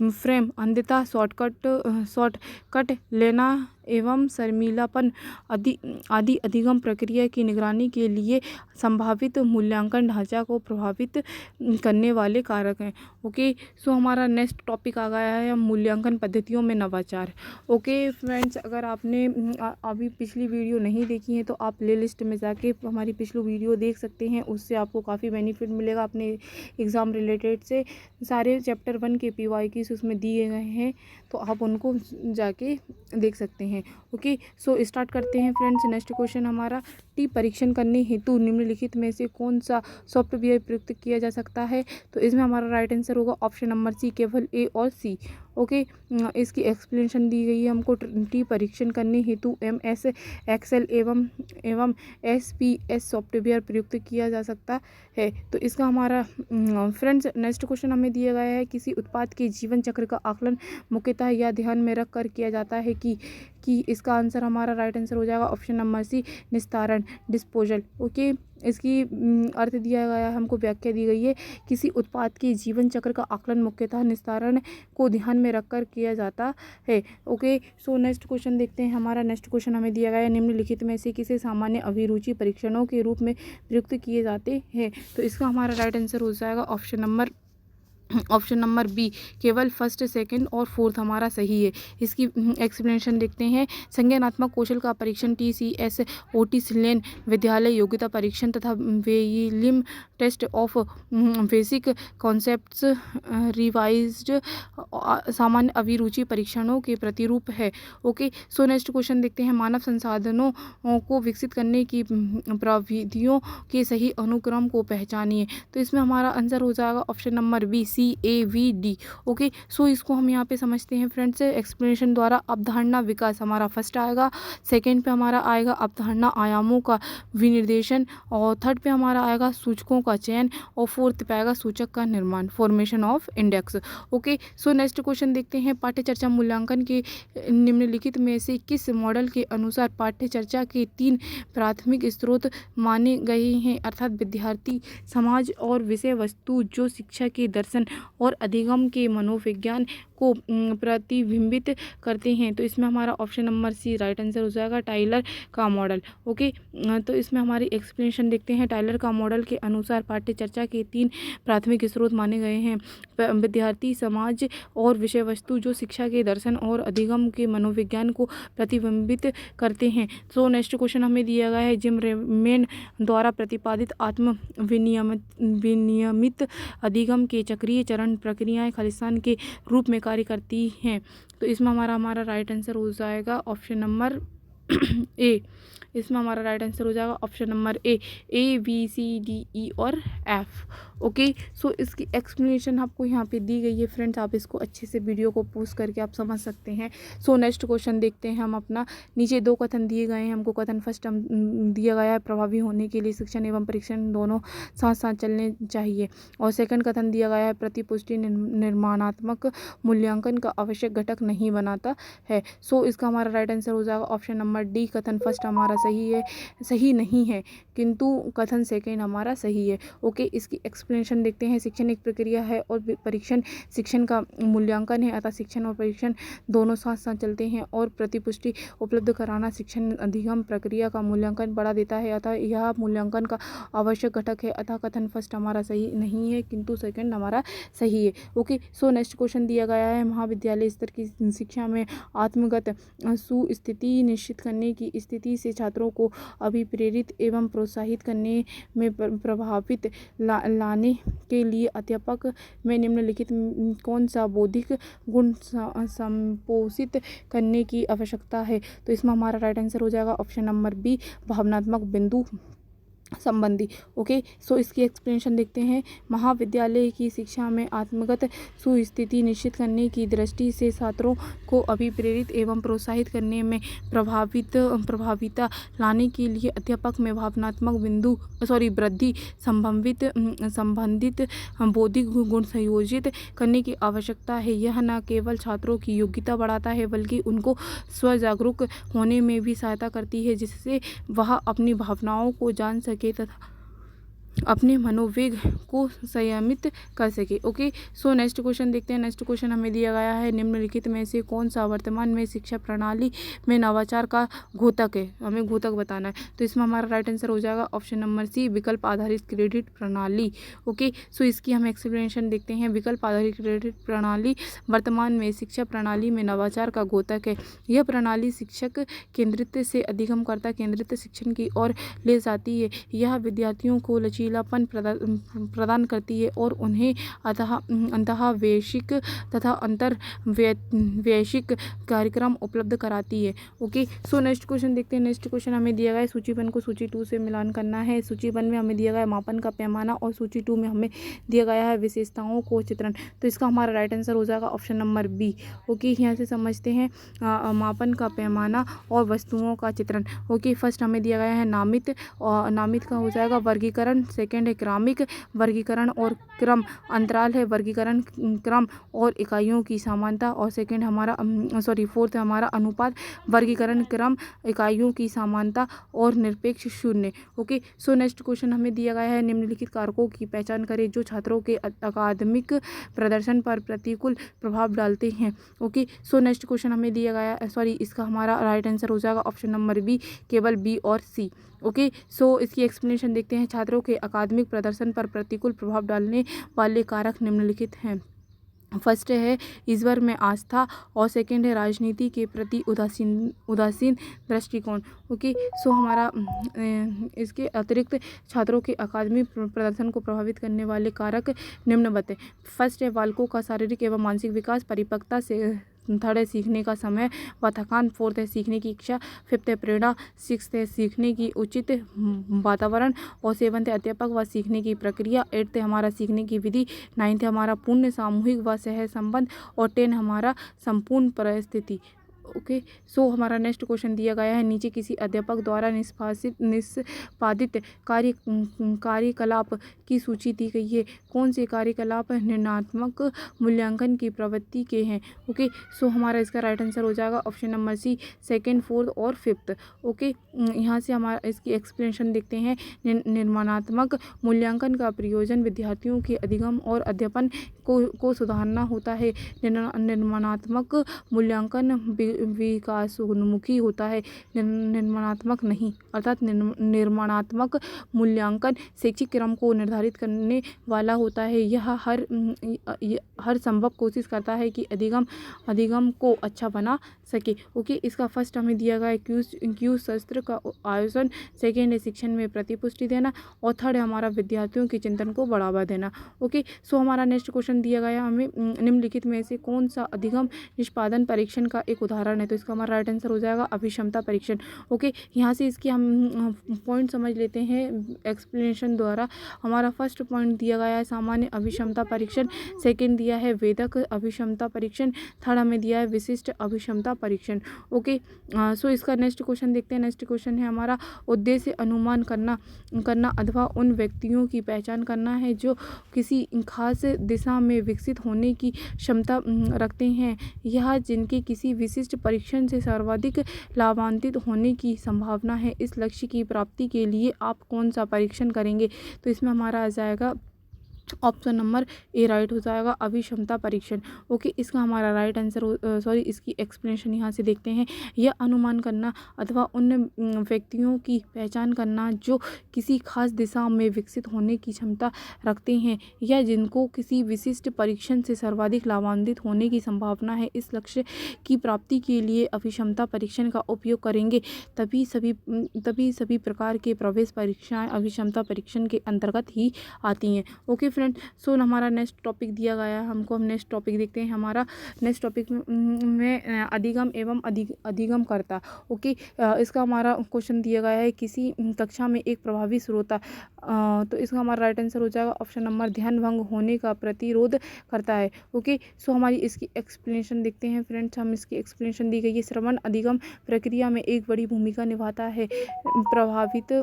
फ्रेम, अंधता, शॉर्टकट लेना एवं शर्मीलापन आदि अधिगम प्रक्रिया की निगरानी के लिए संभावित मूल्यांकन ढांचा को प्रभावित करने वाले कारक हैं। ओके, सो हमारा नेक्स्ट टॉपिक आ गया है मूल्यांकन पद्धतियों में नवाचार। ओके फ्रेंड्स, अगर आपने अभी पिछली वीडियो नहीं देखी है तो आप प्ले लिस्ट में जाके हमारी पिछली वीडियो देख सकते हैं। उससे आपको काफ़ी बेनिफिट मिलेगा अपने एग्ज़ाम रिलेटेड से। सारे चैप्टर 1 के PYQs उसमें दिए गए हैं, तो आप उनको जाके देख सकते हैं। ओके, सो स्टार्ट करते हैं फ्रेंड्स। नेक्स्ट क्वेश्चन हमारा, टी परीक्षण करने हेतु निम्नलिखित में से कौन सा सॉफ्टवेयर प्रयुक्त किया जा सकता है? तो इसमें हमारा राइट आंसर होगा ऑप्शन नंबर सी, केवल ए और सी। ओके, इसकी एक्सप्लेनेशन दी गई है हमको। टी परीक्षण करने हेतु MS एक्सेल एवं SPS सॉफ्टवेयर प्रयुक्त किया जा सकता है। तो इसका हमारा फ्रेंड्स नेक्स्ट क्वेश्चन हमें दिया गया है, किसी उत्पाद के जीवन चक्र का आकलन मुख्यतः यह ध्यान में रख कर किया जाता है कि इसका आंसर हमारा राइट आंसर हो जाएगा ऑप्शन नंबर सी, निस्तारण, डिस्पोजल। ओके, इसकी अर्थ दिया गया है हमको, व्याख्या दी गई है, किसी उत्पाद के जीवन चक्र का आकलन मुख्यतः निस्तारण को ध्यान में रखकर किया जाता है। ओके, सो नेक्स्ट क्वेश्चन देखते हैं। हमारा नेक्स्ट क्वेश्चन हमें दिया गया है, निम्नलिखित में से किसी सामान्य अभिरुचि परीक्षणों के रूप में प्रयुक्त किए जाते हैं? तो इसका हमारा राइट आंसर हो जाएगा option number option number B केवल फर्स्ट, सेकंड और फोर्थ हमारा सही है। इसकी एक्सप्लेनेशन देखते हैं। संज्ञानात्मक कौशल का परीक्षण TCS, ओटिसलेन विद्यालय योग्यता परीक्षण तथा वेलियम test of basic concepts revised सामान्य अभिरुचि परीक्षणों के प्रतिरूप है। ओके, सो नेक्स्ट क्वेश्चन देखते हैं। मानव संसाधनों को विकसित करने की प्रविधियों के सही अनुक्रम को पहचानिए। तो इसमें हमारा आंसर हो जाएगा option number B CAVD। Okay, so इसको हम यहाँ पे समझते हैं फ्रेंड्स एक्सप्लेनेशन द्वारा। अवधारणा विकास हमारा फर्स्ट आएगा, सेकंड पे हमारा आएगा अवधारणा आयामों का विनिर्देशन, और थर्ड पे हमारा आएगा सूचकों का चयन, और फोर्थ पे आएगा सूचक का निर्माण, formation of index. Okay, so next question देखते हैं। पाठ्य चर्चा मूल्यांकन के निम्नलिखित में से किस मॉडल के अनुसार पाठ्य चर्चा के 3 प्राथमिक स्रोत माने गए हैं, अर्थात विद्यार्थी, समाज और विषय वस्तु, जो शिक्षा के दर्शन और अधिगम के मनोविज्ञान को प्रतिबिंबित करते हैं। तो इसमें हमारा option number C right answer हो जाएगा, टाइलर का मॉडल। ओके, तो इसमें हमारी एक्सप्लेनेशन देखते हैं। टाइलर का मॉडल के अनुसार पाठ्य चर्चा के 3 प्राथमिक स्रोत माने गए हैं, विद्यार्थी, समाज और विषय वस्तु, जो शिक्षा के दर्शन और अधिगम के मनोविज्ञान को प्रतिबिंबित करते हैं। तो नेक्स्ट क्वेश्चन हमें दिया गया है। जिम रेमंड द्वारा प्रतिपादित आत्म विनियमित अधिगम के चक्रीय चरण प्रक्रियाएं खालिस्तान के रूप में कार्य करती हैं। तो इसमें हमारा राइट आंसर हो जाएगा ऑप्शन नंबर ए। इसमें हमारा राइट आंसर हो जाएगा option number A, B, C, D, E और F। ओके, सो इसकी एक्सप्लेनेशन आपको यहाँ पे दी गई है फ्रेंड्स। आप इसको अच्छे से वीडियो को पॉज करके आप समझ सकते हैं। सो नेक्स्ट क्वेश्चन देखते हैं हम अपना। नीचे 2 कथन दिए गए हैं हमको। कथन फर्स्ट दिया गया है, प्रभावी होने के लिए शिक्षण एवं परीक्षण दोनों साथ साथ चलने चाहिए। और सेकंड कथन दिया गया है, प्रतिपुष्टि निर्माणात्मक मूल्यांकन का आवश्यक घटक नहीं बनाता है। सो इसका हमारा राइट आंसर हो जाएगा ऑप्शन नंबर डी। कथन फर्स्ट हमारा सही नहीं है, किंतु कथन सेकंड हमारा सही है। ओके, इसकी एक्सप्लेनेशन देखते हैं। शिक्षण एक प्रक्रिया है और परीक्षण शिक्षण का मूल्यांकन है, अतः शिक्षण और परीक्षण दोनों साथ साथ चलते हैं। और प्रतिपुष्टि उपलब्ध कराना शिक्षण अधिगम प्रक्रिया का मूल्यांकन बढ़ा देता है, अतः यह मूल्यांकन का आवश्यक घटक है। अतः कथन फर्स्ट हमारा सही नहीं है, किंतु सेकंड हमारा सही है। ओके, सो नेक्स्ट क्वेश्चन दिया गया है। महाविद्यालय स्तर की शिक्षा में आत्मगत सुस्थिति निश्चित करने की स्थिति से छात्रों को अभिप्रेरित एवं प्रोत्साहित करने में प्रभावित लाने के लिए अध्यापक में निम्नलिखित कौन सा बौद्धिक गुण संपोषित करने की आवश्यकता है। तो इसमें हमारा राइट आंसर हो जाएगा ऑप्शन नंबर बी, भावनात्मक बिंदु संबंधी। ओके, सो इसकी एक्सप्लेनेशन देखते हैं। महाविद्यालय की शिक्षा में आत्मगत सुस्थिति निश्चित करने की दृष्टि से छात्रों को अभिप्रेरित एवं प्रोत्साहित करने में प्रभाविता लाने के लिए अध्यापक में भावनात्मक वृद्धि संबंधित बौद्धिक गुण संयोजित करने की आवश्यकता है। यह न केवल छात्रों की योग्यता बढ़ाता है, बल्कि उनको स्वजागरूक होने में भी सहायता करती है, जिससे वह अपनी भावनाओं को जान सके तथा अपने मनोवेग को संयमित कर सके। ओके, सो नेक्स्ट क्वेश्चन देखते हैं। नेक्स्ट क्वेश्चन हमें दिया गया है, निम्नलिखित में से कौन सा वर्तमान में शिक्षा प्रणाली में नवाचार का घोतक है, हमें घोतक बताना है। तो इसमें हमारा राइट आंसर हो जाएगा ऑप्शन नंबर सी, विकल्प आधारित क्रेडिट प्रणाली। ओके, सो इसकी हम एक्सप्लेनेशन देखते हैं। विकल्प आधारित क्रेडिट प्रणाली वर्तमान में शिक्षा प्रणाली में नवाचार का घोतक है। यह प्रणाली शिक्षक केंद्रित से अधिगमकर्ता केंद्रित शिक्षण की ओर ले जाती है। यह विद्यार्थियों को लचीलापन प्रदान करती है और उन्हें अंतःवैयक्तिक तथा अंतर्वैयक्तिक कार्यक्रम उपलब्ध कराती है। ओके, सो नेक्स्ट क्वेश्चन देखते हैं। नेक्स्ट क्वेश्चन हमें दिया गया है, सूची 1 को सूची 2 से मिलान करना है। सूची 1 में हमें दिया गया है मापन का पैमाना, और सूची 2 में हमें दिया गया है विशेषताओं को चित्रण। तो इसका हमारा राइट आंसर हो जाएगा ऑप्शन नंबर बी। ओके, यहाँ से समझते हैं मापन का पैमाना और वस्तुओं का चित्रण। ओके, फर्स्ट हमें दिया गया है नामित, और नामित का हो जाएगा वर्गीकरण, सेकंड है क्रमिक वर्गीकरण और क्रम, अंतराल है वर्गीकरण क्रम और इकाइयों की समानता, और सेकंड हमारा फोर्थ हमारा अनुपात वर्गीकरण क्रम इकाइयों की समानता और निरपेक्ष शून्य। ओके, सो नेक्स्ट क्वेश्चन हमें दिया गया है, निम्नलिखित कारकों की पहचान करें जो छात्रों के अकादमिक प्रदर्शन पर प्रतिकूल प्रभाव डालते हैं। ओके, सो नेक्स्ट क्वेश्चन हमें दिया गया इसका हमारा राइट आंसर हो जाएगा ऑप्शन नंबर बी, केवल बी और सी। ओके, सो इसकी एक्सप्लेनेशन देखते हैं। छात्रों के अकादमिक प्रदर्शन पर प्रतिकूल प्रभाव डालने वाले कारक निम्नलिखित हैं। फर्स्ट है ईश्वर में आस्था और सेकंड है राजनीति के प्रति उदासीन दृष्टिकोण। ओके, सो हमारा इसके अतिरिक्त छात्रों के अकादमिक प्रदर्शन को प्रभावित करने वाले कारक निम्नवत है। फर्स्ट है बालकों का शारीरिक एवं मानसिक विकास, परिपक्वता से थर्ड है सीखने का समय व थकान, फोर्थ है सीखने की इच्छा, फिफ्थ है प्रेरणा, सिक्स्थ है सीखने की उचित वातावरण और सेवंथ है अध्यापक व सीखने की प्रक्रिया, एट्थ है हमारा सीखने की विधि, नाइन्थ है हमारा पूर्ण सामूहिक व सह संबंध और 10 हमारा संपूर्ण परिस्थिति। ओके, सो हमारा नेक्स्ट क्वेश्चन दिया गया है। नीचे किसी अध्यापक द्वारा निष्पादित कार्यकलाप की सूची दी गई है। कौन से कार्यकलाप निर्णयात्मक मूल्यांकन की प्रवृत्ति के हैं? ओके, सो हमारा इसका राइट आंसर हो जाएगा option number C, second, fourth और फिफ्थ। ओके, यहाँ से हमारा इसकी एक्सप्लेनेशन देखते हैं। निर्माणात्मक मूल्यांकन का प्रयोजन विद्यार्थियों के अधिगम और अध्यापन को सुधारना होता है। निर्माणात्मक मूल्यांकन विकासोन्मुखी होता है, निर्माणात्मक नहीं। अर्थात निर्माणात्मक मूल्यांकन शैक्षिक क्रम को निर्धारित करने वाला होता है। यह हर संभव कोशिश करता है कि अधिगम को अच्छा बना सके। ओके, इसका फर्स्ट हमें दिया गया है क्यूज सत्र का आयोजन, सेकेंड है शिक्षण में प्रतिपुष्टि देना और थर्ड है हमारा विद्यार्थियों के चिंतन को बढ़ावा देना। ओके, सो हमारा नेक्स्ट क्वेश्चन दिया गया हमें निम्नलिखित में से कौन सा अधिगम निष्पादन परीक्षण का एक उदाहरण है? तो इसका हमारा राइट आंसर हो जाएगा अभिक्षमता परीक्षण। ओके, यहाँ से इसकी हम पॉइंट समझ लेते हैं एक्सप्लेनेशन द्वारा। हमारा फर्स्ट पॉइंट दिया गया है सामान्य अभिक्षमता परीक्षण, सेकेंड दिया है वेदक अभिक्षमता परीक्षण, थर्ड हमें दिया है विशिष्ट अभिक्षमता परीक्षण। ओके, सो इसका नेक्स्ट क्वेश्चन देखते हैं। नेक्स्ट क्वेश्चन है हमारा उद्देश्य अनुमान करना अथवा उन व्यक्तियों की पहचान करना है जो किसी खास दिशा में विकसित होने की क्षमता रखते हैं, यह जिनके किसी विशिष्ट परीक्षण से सर्वाधिक लाभान्वित होने की संभावना है। इस लक्ष्य की प्राप्ति के लिए आप कौन सा परीक्षण करेंगे? तो इसमें हमारा आ जाएगा ऑप्शन नंबर ए राइट हो जाएगा अभिक्षमता परीक्षण। ओके, इसका हमारा राइट आंसर इसकी एक्सप्लेनेशन यहाँ से देखते हैं। यह अनुमान करना अथवा उन व्यक्तियों की पहचान करना जो किसी खास दिशा में विकसित होने की क्षमता रखते हैं या जिनको किसी विशिष्ट परीक्षण से सर्वाधिक लाभान्वित होने की संभावना है। इस लक्ष्य की प्राप्ति के लिए अभिक्षमता परीक्षण का उपयोग करेंगे तभी सभी प्रकार के प्रवेश परीक्षाएं अभिक्षमता परीक्षण के अंतर्गत ही आती हैं। ओके फ्रेंड, सो हमारा नेक्स्ट टॉपिक दिया गया है हमको। हम नेक्स्ट टॉपिक देखते हैं। हमारा नेक्स्ट टॉपिक में अधिगम एवं अधिगमकर्ता। ओके, इसका हमारा क्वेश्चन दिया गया है किसी कक्षा में एक प्रभावी श्रोता, तो इसका हमारा राइट आंसर हो जाएगा ऑप्शन नंबर ध्यान भंग होने का प्रतिरोध करता है। ओके, सो हमारी इसकी एक्सप्लेनेशन देखते हैं फ्रेंड्स। हम इसकी एक्सप्लेनेशन दी गई है। श्रवण अधिगम प्रक्रिया में एक बड़ी भूमिका निभाता है। प्रभावित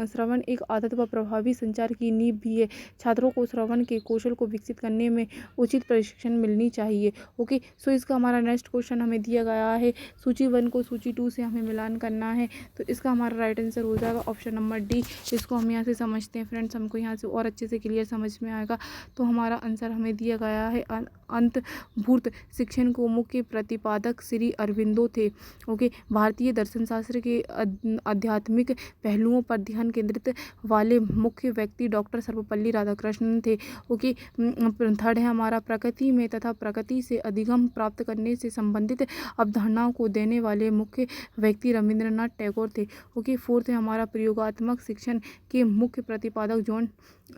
श्रवण एक आदत व प्रभावी संचार की नींव भी है। छात्रों को श्रवण के कौशल को विकसित करने में उचित प्रशिक्षण मिलनी चाहिए। ओके, सो इसका हमारा नेक्स्ट क्वेश्चन हमें दिया गया है सूची 1 को सूची 2 से हमें मिलान करना है, तो इसका हमारा राइट आंसर हो जाएगा ऑप्शन नंबर डी। इसको हम यहाँ से समझते हैं फ्रेंड्स, हमको यहाँ से और अच्छे से क्लियर समझ में आएगा। तो हमारा आंसर हमें दिया गया है अंतर्भूत शिक्षण को मुख्य प्रतिपादक श्री अरविंदो थे। ओके, भारतीय दर्शन शास्त्र के आध्यात्मिक पहलुओं पर ध्यान केंद्रित वाले मुख्य व्यक्ति डॉक्टर सर्वपल्ली राधाकृष्णन थे। ओके, थर्ड है हमारा प्रकृति में तथा प्रकृति से अधिगम प्राप्त करने से संबंधित अवधारणाओं को देने वाले मुख्य व्यक्ति रविंद्रनाथ टैगोर थे। ओके, फोर्थ है हमारा प्रयोगात्मक शिक्षण के मुख्य प्रतिपादक जॉन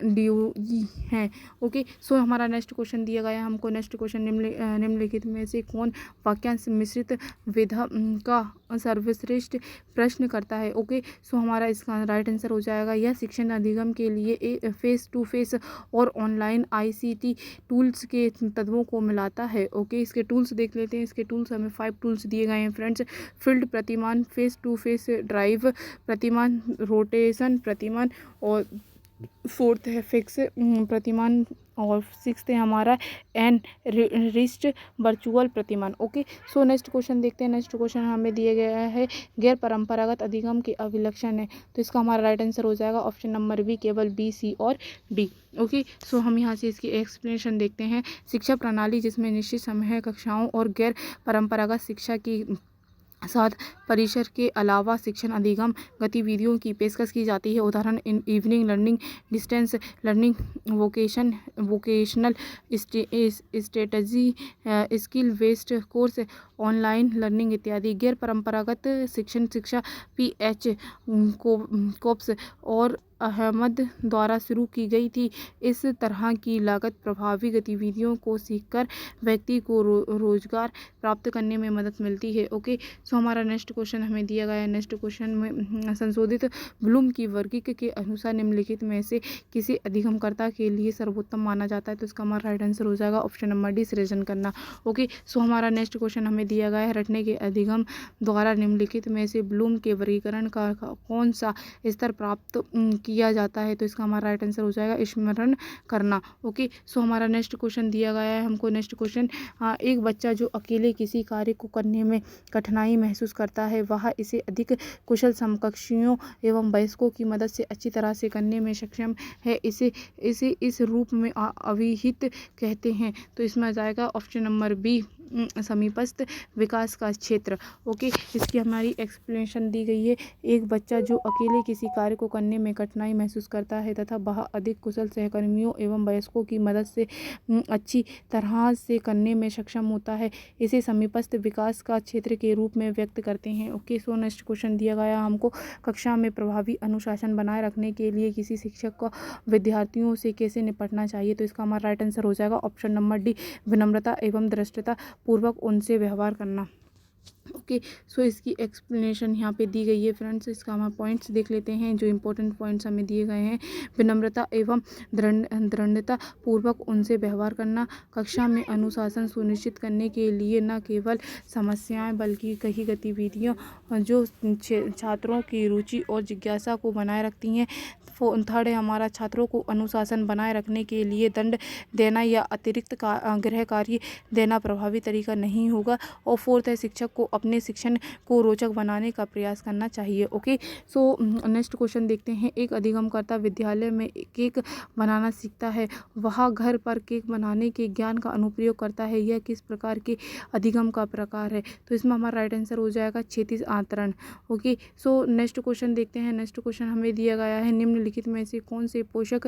ड्यूई हैं। ओके, सो हमारा नेक्स्ट क्वेश्चन दिया गया है हमको। नेक्स्ट क्वेश्चन निम्नलिखित में से कौन वाक्यांश मिश्रित विधा का सर्वश्रेष्ठ प्रश्न करता है? ओके, सो हमारा इसका राइट आंसर हो जाएगा यह शिक्षण अधिगम के लिए फेस टू फेस और ऑनलाइन ICT टूल्स के तत्वों को मिलाता है। ओके, इसके टूल्स देख लेते हैं। इसके टूल्स हमें 5 टूल्स दिए गए हैं फ्रेंड्स। फील्ड प्रतिमान, फेस टू फेस ड्राइव प्रतिमान, रोटेशन प्रतिमान और फोर्थ है फिक्स प्रतिमान और सिक्स्थ है हमारा एनरिच्ड वर्चुअल प्रतिमान। ओके, सो नेक्स्ट क्वेश्चन देखते हैं। नेक्स्ट क्वेश्चन हमें दिया गया है गैर परंपरागत अधिगम के अभिलक्षण है, तो इसका हमारा राइट आंसर हो जाएगा ऑप्शन नंबर बी, केवल B, C और D। ओके, सो हम यहाँ से इसकी एक्सप्लेनेशन देखते हैं। शिक्षा प्रणाली जिसमें निश्चित समय कक्षाओं और गैर परंपरागत शिक्षा की साथ परिसर के अलावा शिक्षण अधिगम गतिविधियों की पेशकश की जाती है। उदाहरण evening learning, distance learning, vocational strategy, skill based course, online learning इत्यादि। गैर परंपरागत शिक्षा PH कोप्स और अहमद द्वारा शुरू की गई थी। इस तरह की लागत प्रभावी गतिविधियों को सीखकर व्यक्ति को रोजगार प्राप्त करने में मदद मिलती है। ओके, सो हमारा नेक्स्ट क्वेश्चन हमें दिया गया है। नेक्स्ट क्वेश्चन में संशोधित ब्लूम की वर्गीकरण के अनुसार निम्नलिखित में से किसी अधिगमकर्ता के लिए सर्वोत्तम माना जाता है? तो इसका हमारा राइट आंसर हो जाएगा ऑप्शन नंबर डी, सृजन करना। ओके, सो हमारा नेक्स्ट क्वेश्चन हमें दिया गया है, रटने के अधिगम द्वारा निम्नलिखित में से ब्लूम के वर्गीकरण का कौन सा स्तर प्राप्त किया जाता है? तो इसका हमारा राइट आंसर हो जाएगा स्मरण करना। ओके, सो हमारा नेक्स्ट क्वेश्चन दिया गया है हमको। नेक्स्ट क्वेश्चन, एक बच्चा जो अकेले किसी कार्य को करने में कठिनाई महसूस करता है वह इसे अधिक कुशल समकक्षियों एवं वयस्कों की मदद से अच्छी तरह से करने में सक्षम है। इसे इस रूप में अभिहित कहते हैं। तो इसमें आ जाएगा ऑप्शन नंबर बी, समीपस्थ विकास का क्षेत्र। ओके, इसकी हमारी एक्सप्लेनेशन दी गई है। एक बच्चा जो अकेले किसी कार्य को करने में कठिनाई महसूस करता है तथा वह अधिक कुशल सहकर्मियों एवं वयस्कों की मदद से अच्छी तरह से करने में सक्षम होता है, इसे समीपस्थ विकास का क्षेत्र के रूप में व्यक्त करते हैं। ओके, सो नेक्स्ट क्वेश्चन दिया गया हमको, कक्षा में प्रभावी अनुशासन बनाए रखने के लिए किसी शिक्षक को विद्यार्थियों से कैसे निपटना चाहिए? तो इसका हमारा राइट आंसर हो जाएगा ऑप्शन नंबर डी, विनम्रता एवं धृष्टता पूर्वक उनसे व्यवहार करना। ओके, सो इसकी एक्सप्लेनेशन यहाँ पे दी गई है फ्रेंड्स। इसका हम पॉइंट्स देख लेते हैं, जो इंपॉर्टेंट पॉइंट्स हमें दिए गए हैं। विनम्रता एवं दृढ़ता पूर्वक उनसे व्यवहार करना, कक्षा में अनुशासन सुनिश्चित करने के लिए न केवल समस्याएं बल्कि कई गतिविधियां जो छात्रों की रुचि और जिज्ञासा को बनाए रखती हैं। थर्ड है हमारा, छात्रों को अनुशासन बनाए रखने के लिए दंड देना या अतिरिक्त गृह कार्य देना प्रभावी तरीका नहीं होगा। और फोर्थ है, शिक्षक को अपने शिक्षण को रोचक बनाने का प्रयास करना चाहिए। ओके, सो नेक्स्ट क्वेश्चन देखते हैं। एक अधिगमकर्ता विद्यालय में केक बनाना सीखता है, वह घर पर केक बनाने के ज्ञान का अनुप्रयोग करता है, यह किस प्रकार के अधिगम का प्रकार है? तो इसमें हमारा राइट आंसर हो जाएगा क्षैतिज आंतरण। ओके, सो नेक्स्ट क्वेश्चन देखते हैं। नेक्स्ट क्वेश्चन हमें दिया गया है, निम्नलिखित में से कौन से पोषक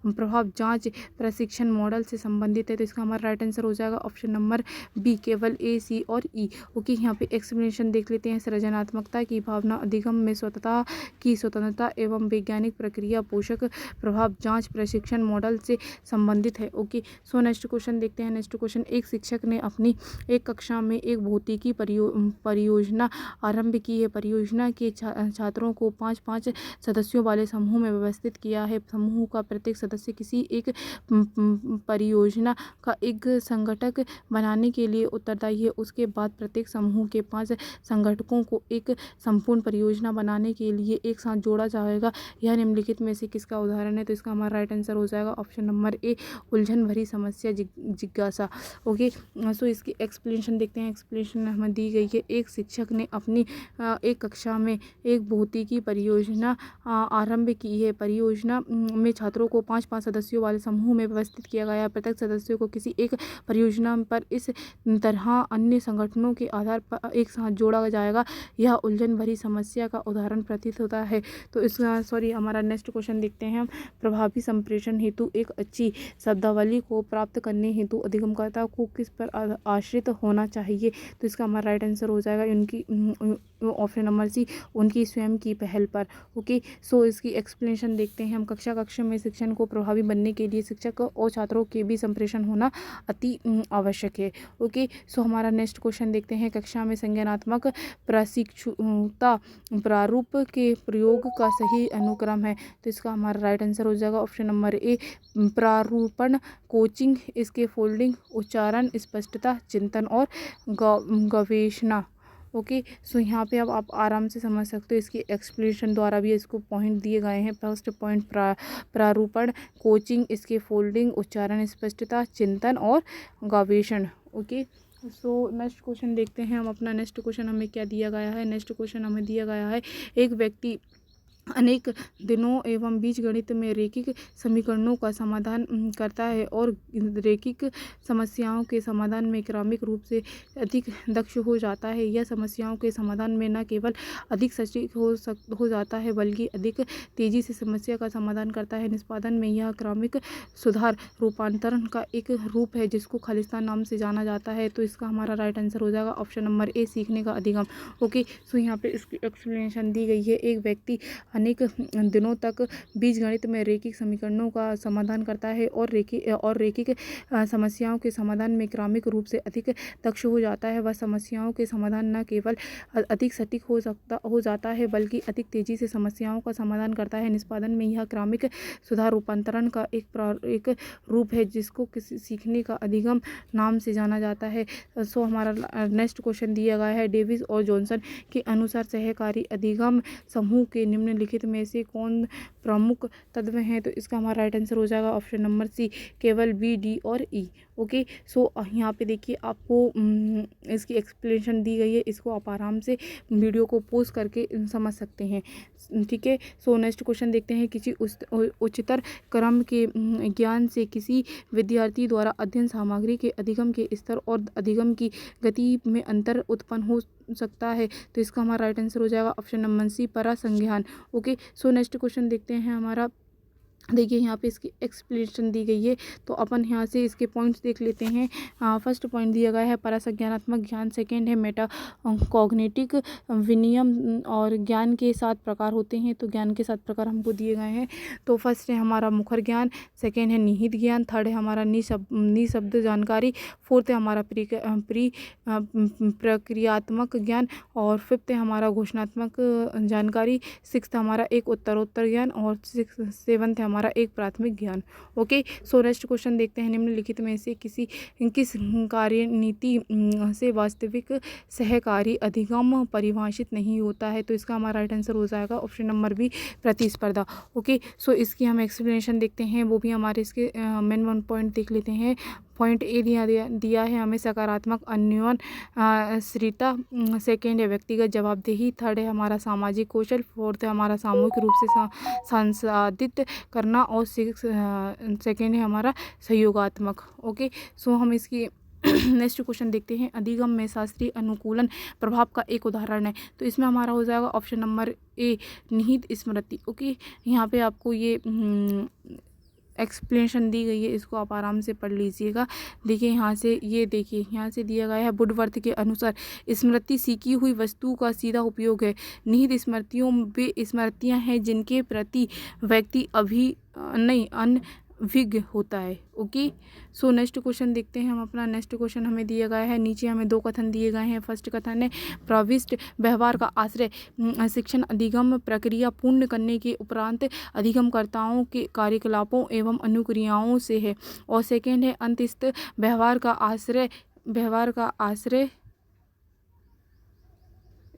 प्रभाव जांच प्रशिक्षण मॉडल से संबंधित है? तो इसका हमारा राइट आंसर हो जाएगा ऑप्शन नंबर बी, केवल ए, सी और ई। ओके, यहाँ पे एक्सप्लेनेशन देख लेते हैं। सृजनात्मकता की भावना, अधिगम में स्वतंत्रता की स्वतंत्रता एवं वैज्ञानिक प्रक्रिया पोषक प्रभाव जांच प्रशिक्षण मॉडल से संबंधित है। ओके, सो नेक्स्ट क्वेश्चन देखते हैं। नेक्स्ट क्वेश्चन, एक शिक्षक ने अपनी एक कक्षा में एक भौतिकी परियोजना आरंभ की है। परियोजना के छात्रों को 5-5 सदस्यों वाले समूह में व्यवस्थित किया है। समूह का प्रत्येक सदस्य किसी एक परियोजना का एक संगठक बनाने के लिए उत्तरदायी है। उसके बाद प्रत्येक समूह के 5 संगठकों को एक संपूर्ण परियोजना बनाने के लिए एक साथ जोड़ा जाएगा। यह निम्नलिखित में से किसका उदाहरण है? तो इसका हमारा राइट आंसर हो जाएगा ऑप्शन नंबर ए, उलझन भरी समस्या जिज्ञासा। ओके, सो इसकी एक्सप्लेनेशन देखते हैं। एक्सप्लेनेशन हमें दी गई है, एक शिक्षक ने अपनी एक कक्षा में एक भौतिकी परियोजना आरंभ की है। परियोजना में छात्रों को 5-5 सदस्यों वाले समूह में व्यवस्थित किया गया है। प्रत्येक सदस्यों को किसी एक परियोजना पर इस तरह अन्य संगठनों के आधार पर एक साथ जोड़ा जाएगा। यह उलझन भरी समस्या का उदाहरण प्रतीत होता है। तो इसका हमारा नेक्स्ट क्वेश्चन देखते हैं हम, प्रभावी संप्रेषण हेतु एक अच्छी शब्दावली को प्राप्त करने हेतु अधिगमकर्ता को किस पर आश्रित होना चाहिए? तो इसका हमारा राइट आंसर हो जाएगा उनकी ऑप्शन नंबर सी, उनकी स्वयं की पहल पर। ओके, सो इसकी एक्सप्लेनेशन देखते हैं हम। कक्षा में शिक्षण को प्रभावी बनने के लिए शिक्षक और छात्रों के भी संप्रेषण होना अति आवश्यक है। ओके, सो हमारा नेक्स्ट क्वेश्चन देखते हैं। कक्षा में संज्ञानात्मक प्रशिक्षुता प्रारूप के प्रयोग का सही अनुक्रम है? तो इसका हमारा राइट आंसर हो जाएगा ऑप्शन नंबर ए, प्रारूपण, कोचिंग, इसके फोल्डिंग, उच्चारण, स्पष्टता, चिंतन और गवेषणा। ओके, सो यहाँ पे अब आप आराम से समझ सकते हो, इसकी एक्सप्लेनेशन द्वारा भी इसको पॉइंट दिए गए हैं। फर्स्ट पॉइंट प्रारूपण, कोचिंग, इसके फोल्डिंग, उच्चारण, स्पष्टता, चिंतन और गवेषण। ओके, सो नेक्स्ट क्वेश्चन देखते हैं हम अपना। नेक्स्ट क्वेश्चन हमें क्या दिया गया है? नेक्स्ट क्वेश्चन हमें दिया गया है, एक व्यक्ति अनेक दिनों एवं बीजगणित में रैखिक समीकरणों का समाधान करता है और रैखिक समस्याओं के समाधान में क्रमिक रूप से अधिक दक्ष हो जाता है। यह समस्याओं के समाधान में न केवल अधिक सटीक हो जाता है बल्कि अधिक तेजी से समस्या का समाधान करता है। निष्पादन में यह क्रमिक सुधार रूपांतरण का एक रूप है जिसको खालिस्तान नाम से जाना जाता है। तो इसका हमारा राइट आंसर हो जाएगा ऑप्शन नंबर ए, सीखने का अधिगम। ओके, सो यहाँ पे इसकी एक्सप्लेनेशन दी गई है। एक व्यक्ति अनेक दिनों तक बीजगणित में रैखिक समीकरणों का समाधान करता है और रैखिक समस्याओं के समाधान में क्रमिक रूप से अधिक दक्ष हो जाता है। वह समस्याओं के समाधान न केवल अधिक सटीक हो जाता है बल्कि अधिक तेजी से समस्याओं का समाधान करता है। निष्पादन में यह क्रमिक सुधार रूपांतरण का एक रूप है जिसको किसी सीखने का अधिगम नाम से जाना जाता है। सो हमारा नेक्स्ट क्वेश्चन दिया गया है, डेविस और जॉनसन के अनुसार सहकारी अधिगम समूह के निम्नलिखित में से कौन प्रमुख तत्व हैं? तो इसका हमारा राइट आंसर हो जाएगा ऑप्शन नंबर सी, केवल बी, डी और ई। ओके, सो यहाँ पे देखिए आपको इसकी एक्सप्लेनेशन दी गई है। इसको आप आराम से वीडियो को पॉज करके समझ सकते हैं। ठीक है, सो नेक्स्ट क्वेश्चन देखते हैं। किसी उच्चतर क्रम के ज्ञान से किसी विद्यार्थी द्वारा अध्ययन सामग्री के अधिगम के स्तर और अधिगम की गति में अंतर उत्पन्न हो सकता है। तो इसका हमारा राइट आंसर हो जाएगा ऑप्शन नंबर सी, परासंज्ञान। ओके, सो नेक्स्ट क्वेश्चन देखते हैं हमारा। देखिए यहाँ पे इसकी एक्सप्लेनेशन दी गई है तो अपन यहाँ से इसके पॉइंट्स देख लेते हैं। फर्स्ट पॉइंट दिया गया है परासंज्ञानात्मक ज्ञान, सेकंड है मेटा कॉग्निटिक विनियम और ज्ञान के 7 प्रकार होते हैं। तो ज्ञान के 7 प्रकार हमको दिए गए हैं। तो फर्स्ट है हमारा मुखर ज्ञान, सेकंड है निहित ज्ञान, थर्ड है हमारा निशब्द जानकारी, फोर्थ है हमारा प्रक्रियात्मक ज्ञान और फिफ्थ है हमारा घोषणात्मक जानकारी, सिक्स्थ हमारा एक उत्तरोत्तर ज्ञान और सेवंथ है हमारा एक प्राथमिक ज्ञान। ओके, सो नेक्स्ट क्वेश्चन देखते हैं। निम्नलिखित में से किस कार्यनीति से वास्तविक सहकारी अधिगम परिभाषित नहीं होता है? तो इसका हमारा राइट आंसर हो जाएगा ऑप्शन नंबर बी, प्रतिस्पर्धा। ओके, सो इसकी हम एक्सप्लेनेशन देखते हैं, वो भी हमारे इसके मेन 1 पॉइंट देख लेते हैं। पॉइंट ए दिया है हमें सकारात्मक अन्योन्याश्रिता, सेकेंड है व्यक्तिगत जवाबदेही, थर्ड है हमारा सामाजिक कौशल, फोर्थ है हमारा सामूहिक रूप से संसाधित करना और सेकेंड है हमारा सहयोगात्मक। ओके, सो हम इसकी नेक्स्ट क्वेश्चन देखते हैं। अधिगम में शास्त्रीय अनुकूलन प्रभाव का एक उदाहरण है। तो इसमें हमारा हो जाएगा ऑप्शन नंबर ए, निहित स्मृति। ओके, यहाँ पे आपको ये एक्सप्लेनेशन दी गई है, इसको आप आराम से पढ़ लीजिएगा। देखिए यहाँ से ये देखिए यहाँ से दिया गया है, वुडवर्थ के अनुसार स्मृति सीखी हुई वस्तु का सीधा उपयोग है। निहित स्मृतियों वे स्मृतियाँ हैं जिनके प्रति व्यक्ति अनभिज्ञ होता है। ओके, सो नेक्स्ट क्वेश्चन देखते हैं हम अपना। नेक्स्ट क्वेश्चन हमें दिया गया है, नीचे हमें 2 कथन दिए गए हैं। फर्स्ट कथन है प्रविष्ट व्यवहार का आश्रय शिक्षण अधिगम प्रक्रिया पूर्ण करने के उपरांत अधिगमकर्ताओं के कार्यकलापों एवं अनुक्रियाओं से है। और सेकेंड है अंतस्थ व्यवहार का आश्रय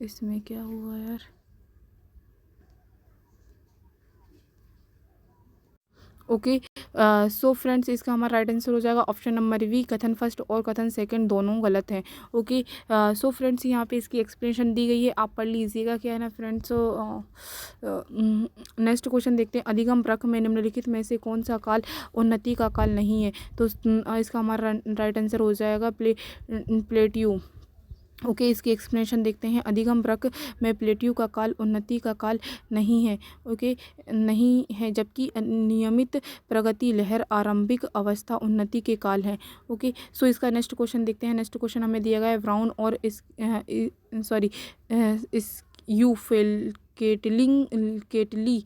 इसमें क्या हुआ यार? ओके, सो फ्रेंड्स इसका हमारा राइट आंसर हो जाएगा ऑप्शन नंबर बी, कथन फर्स्ट और कथन सेकंड दोनों गलत हैं। ओके, सो फ्रेंड्स यहाँ पे इसकी एक्सप्लेनेशन दी गई है, आप पढ़ लीजिएगा। क्या है ना फ्रेंड्स, नेक्स्ट क्वेश्चन देखते हैं। अधिगम प्रक्रिया में निम्नलिखित में से कौन सा काल उन्नति का काल नहीं है? तो इसका हमारा राइट आंसर हो जाएगा प्लेट्यू। ओके, इसकी एक्सप्लेनेशन देखते हैं। अधिगम प्रक्रिया में प्लेट्यू का काल उन्नति का काल नहीं है। ओके, नहीं है, जबकि नियमित प्रगति लहर आरंभिक अवस्था उन्नति के काल है। ओके, सो इसका नेक्स्ट क्वेश्चन देखते हैं। नेक्स्ट क्वेश्चन हमें दिया गया है, ब्राउन और केटली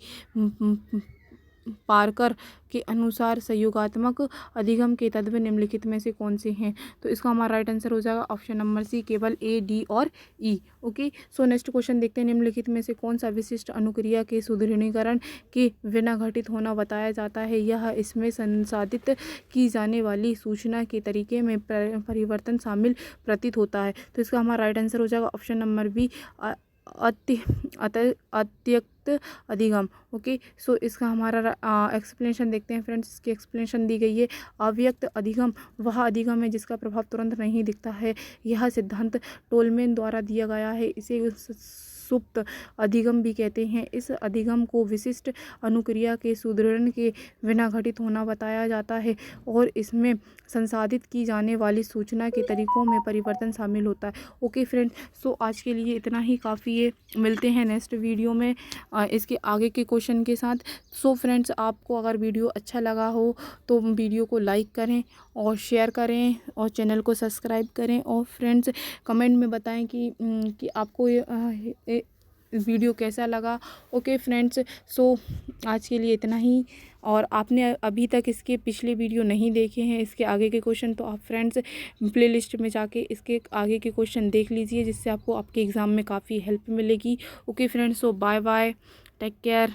पार्कर के अनुसार सहयोगात्मक अधिगम के तत्व निम्नलिखित में से कौन से हैं? तो इसका हमारा राइट आंसर हो जाएगा ऑप्शन नंबर सी, केवल ए, डी और ई। ओके, सो नेक्स्ट क्वेश्चन देखते हैं। निम्नलिखित में से कौन सा विशिष्ट अनुक्रिया के सुदृढ़ीकरण के बिना घटित होना बताया जाता है? यह इसमें संसाधित की जाने वाली सूचना के तरीके में परिवर्तन शामिल प्रतीत होता है। तो इसका हमारा राइट आंसर हो जाएगा ऑप्शन नंबर बी, अत्यक्त अधिगम। ओके, सो इसका हमारा एक्सप्लेनेशन देखते हैं फ्रेंड्स। इसकी एक्सप्लेनेशन दी गई है, अव्यक्त अधिगम वह अधिगम है जिसका प्रभाव तुरंत नहीं दिखता है। यह सिद्धांत टोलमैन द्वारा दिया गया है। इसे सुप्त अधिगम भी कहते हैं। इस अधिगम को विशिष्ट अनुक्रिया के सुदृढ़ के बिना घटित होना बताया जाता है और इसमें संसाधित की जाने वाली सूचना के तरीकों में परिवर्तन शामिल होता है। ओके फ्रेंड्स, सो आज के लिए इतना ही काफ़ी है। मिलते हैं नेक्स्ट वीडियो में इसके आगे के क्वेश्चन के साथ। सो फ्रेंड्स, आपको अगर वीडियो अच्छा लगा हो तो वीडियो को लाइक करें और शेयर करें और चैनल को सब्सक्राइब करें और फ्रेंड्स कमेंट में बताएं कि आपको ये वीडियो कैसा लगा। ओके फ्रेंड्स, सो आज के लिए इतना ही। और आपने अभी तक इसके पिछले वीडियो नहीं देखे हैं इसके आगे के क्वेश्चन, तो आप फ्रेंड्स प्लेलिस्ट में जाके इसके आगे के क्वेश्चन देख लीजिए, जिससे आपको आपके एग्ज़ाम में काफ़ी हेल्प मिलेगी। ओके फ्रेंड्स, सो बाय बाय, टेक केयर।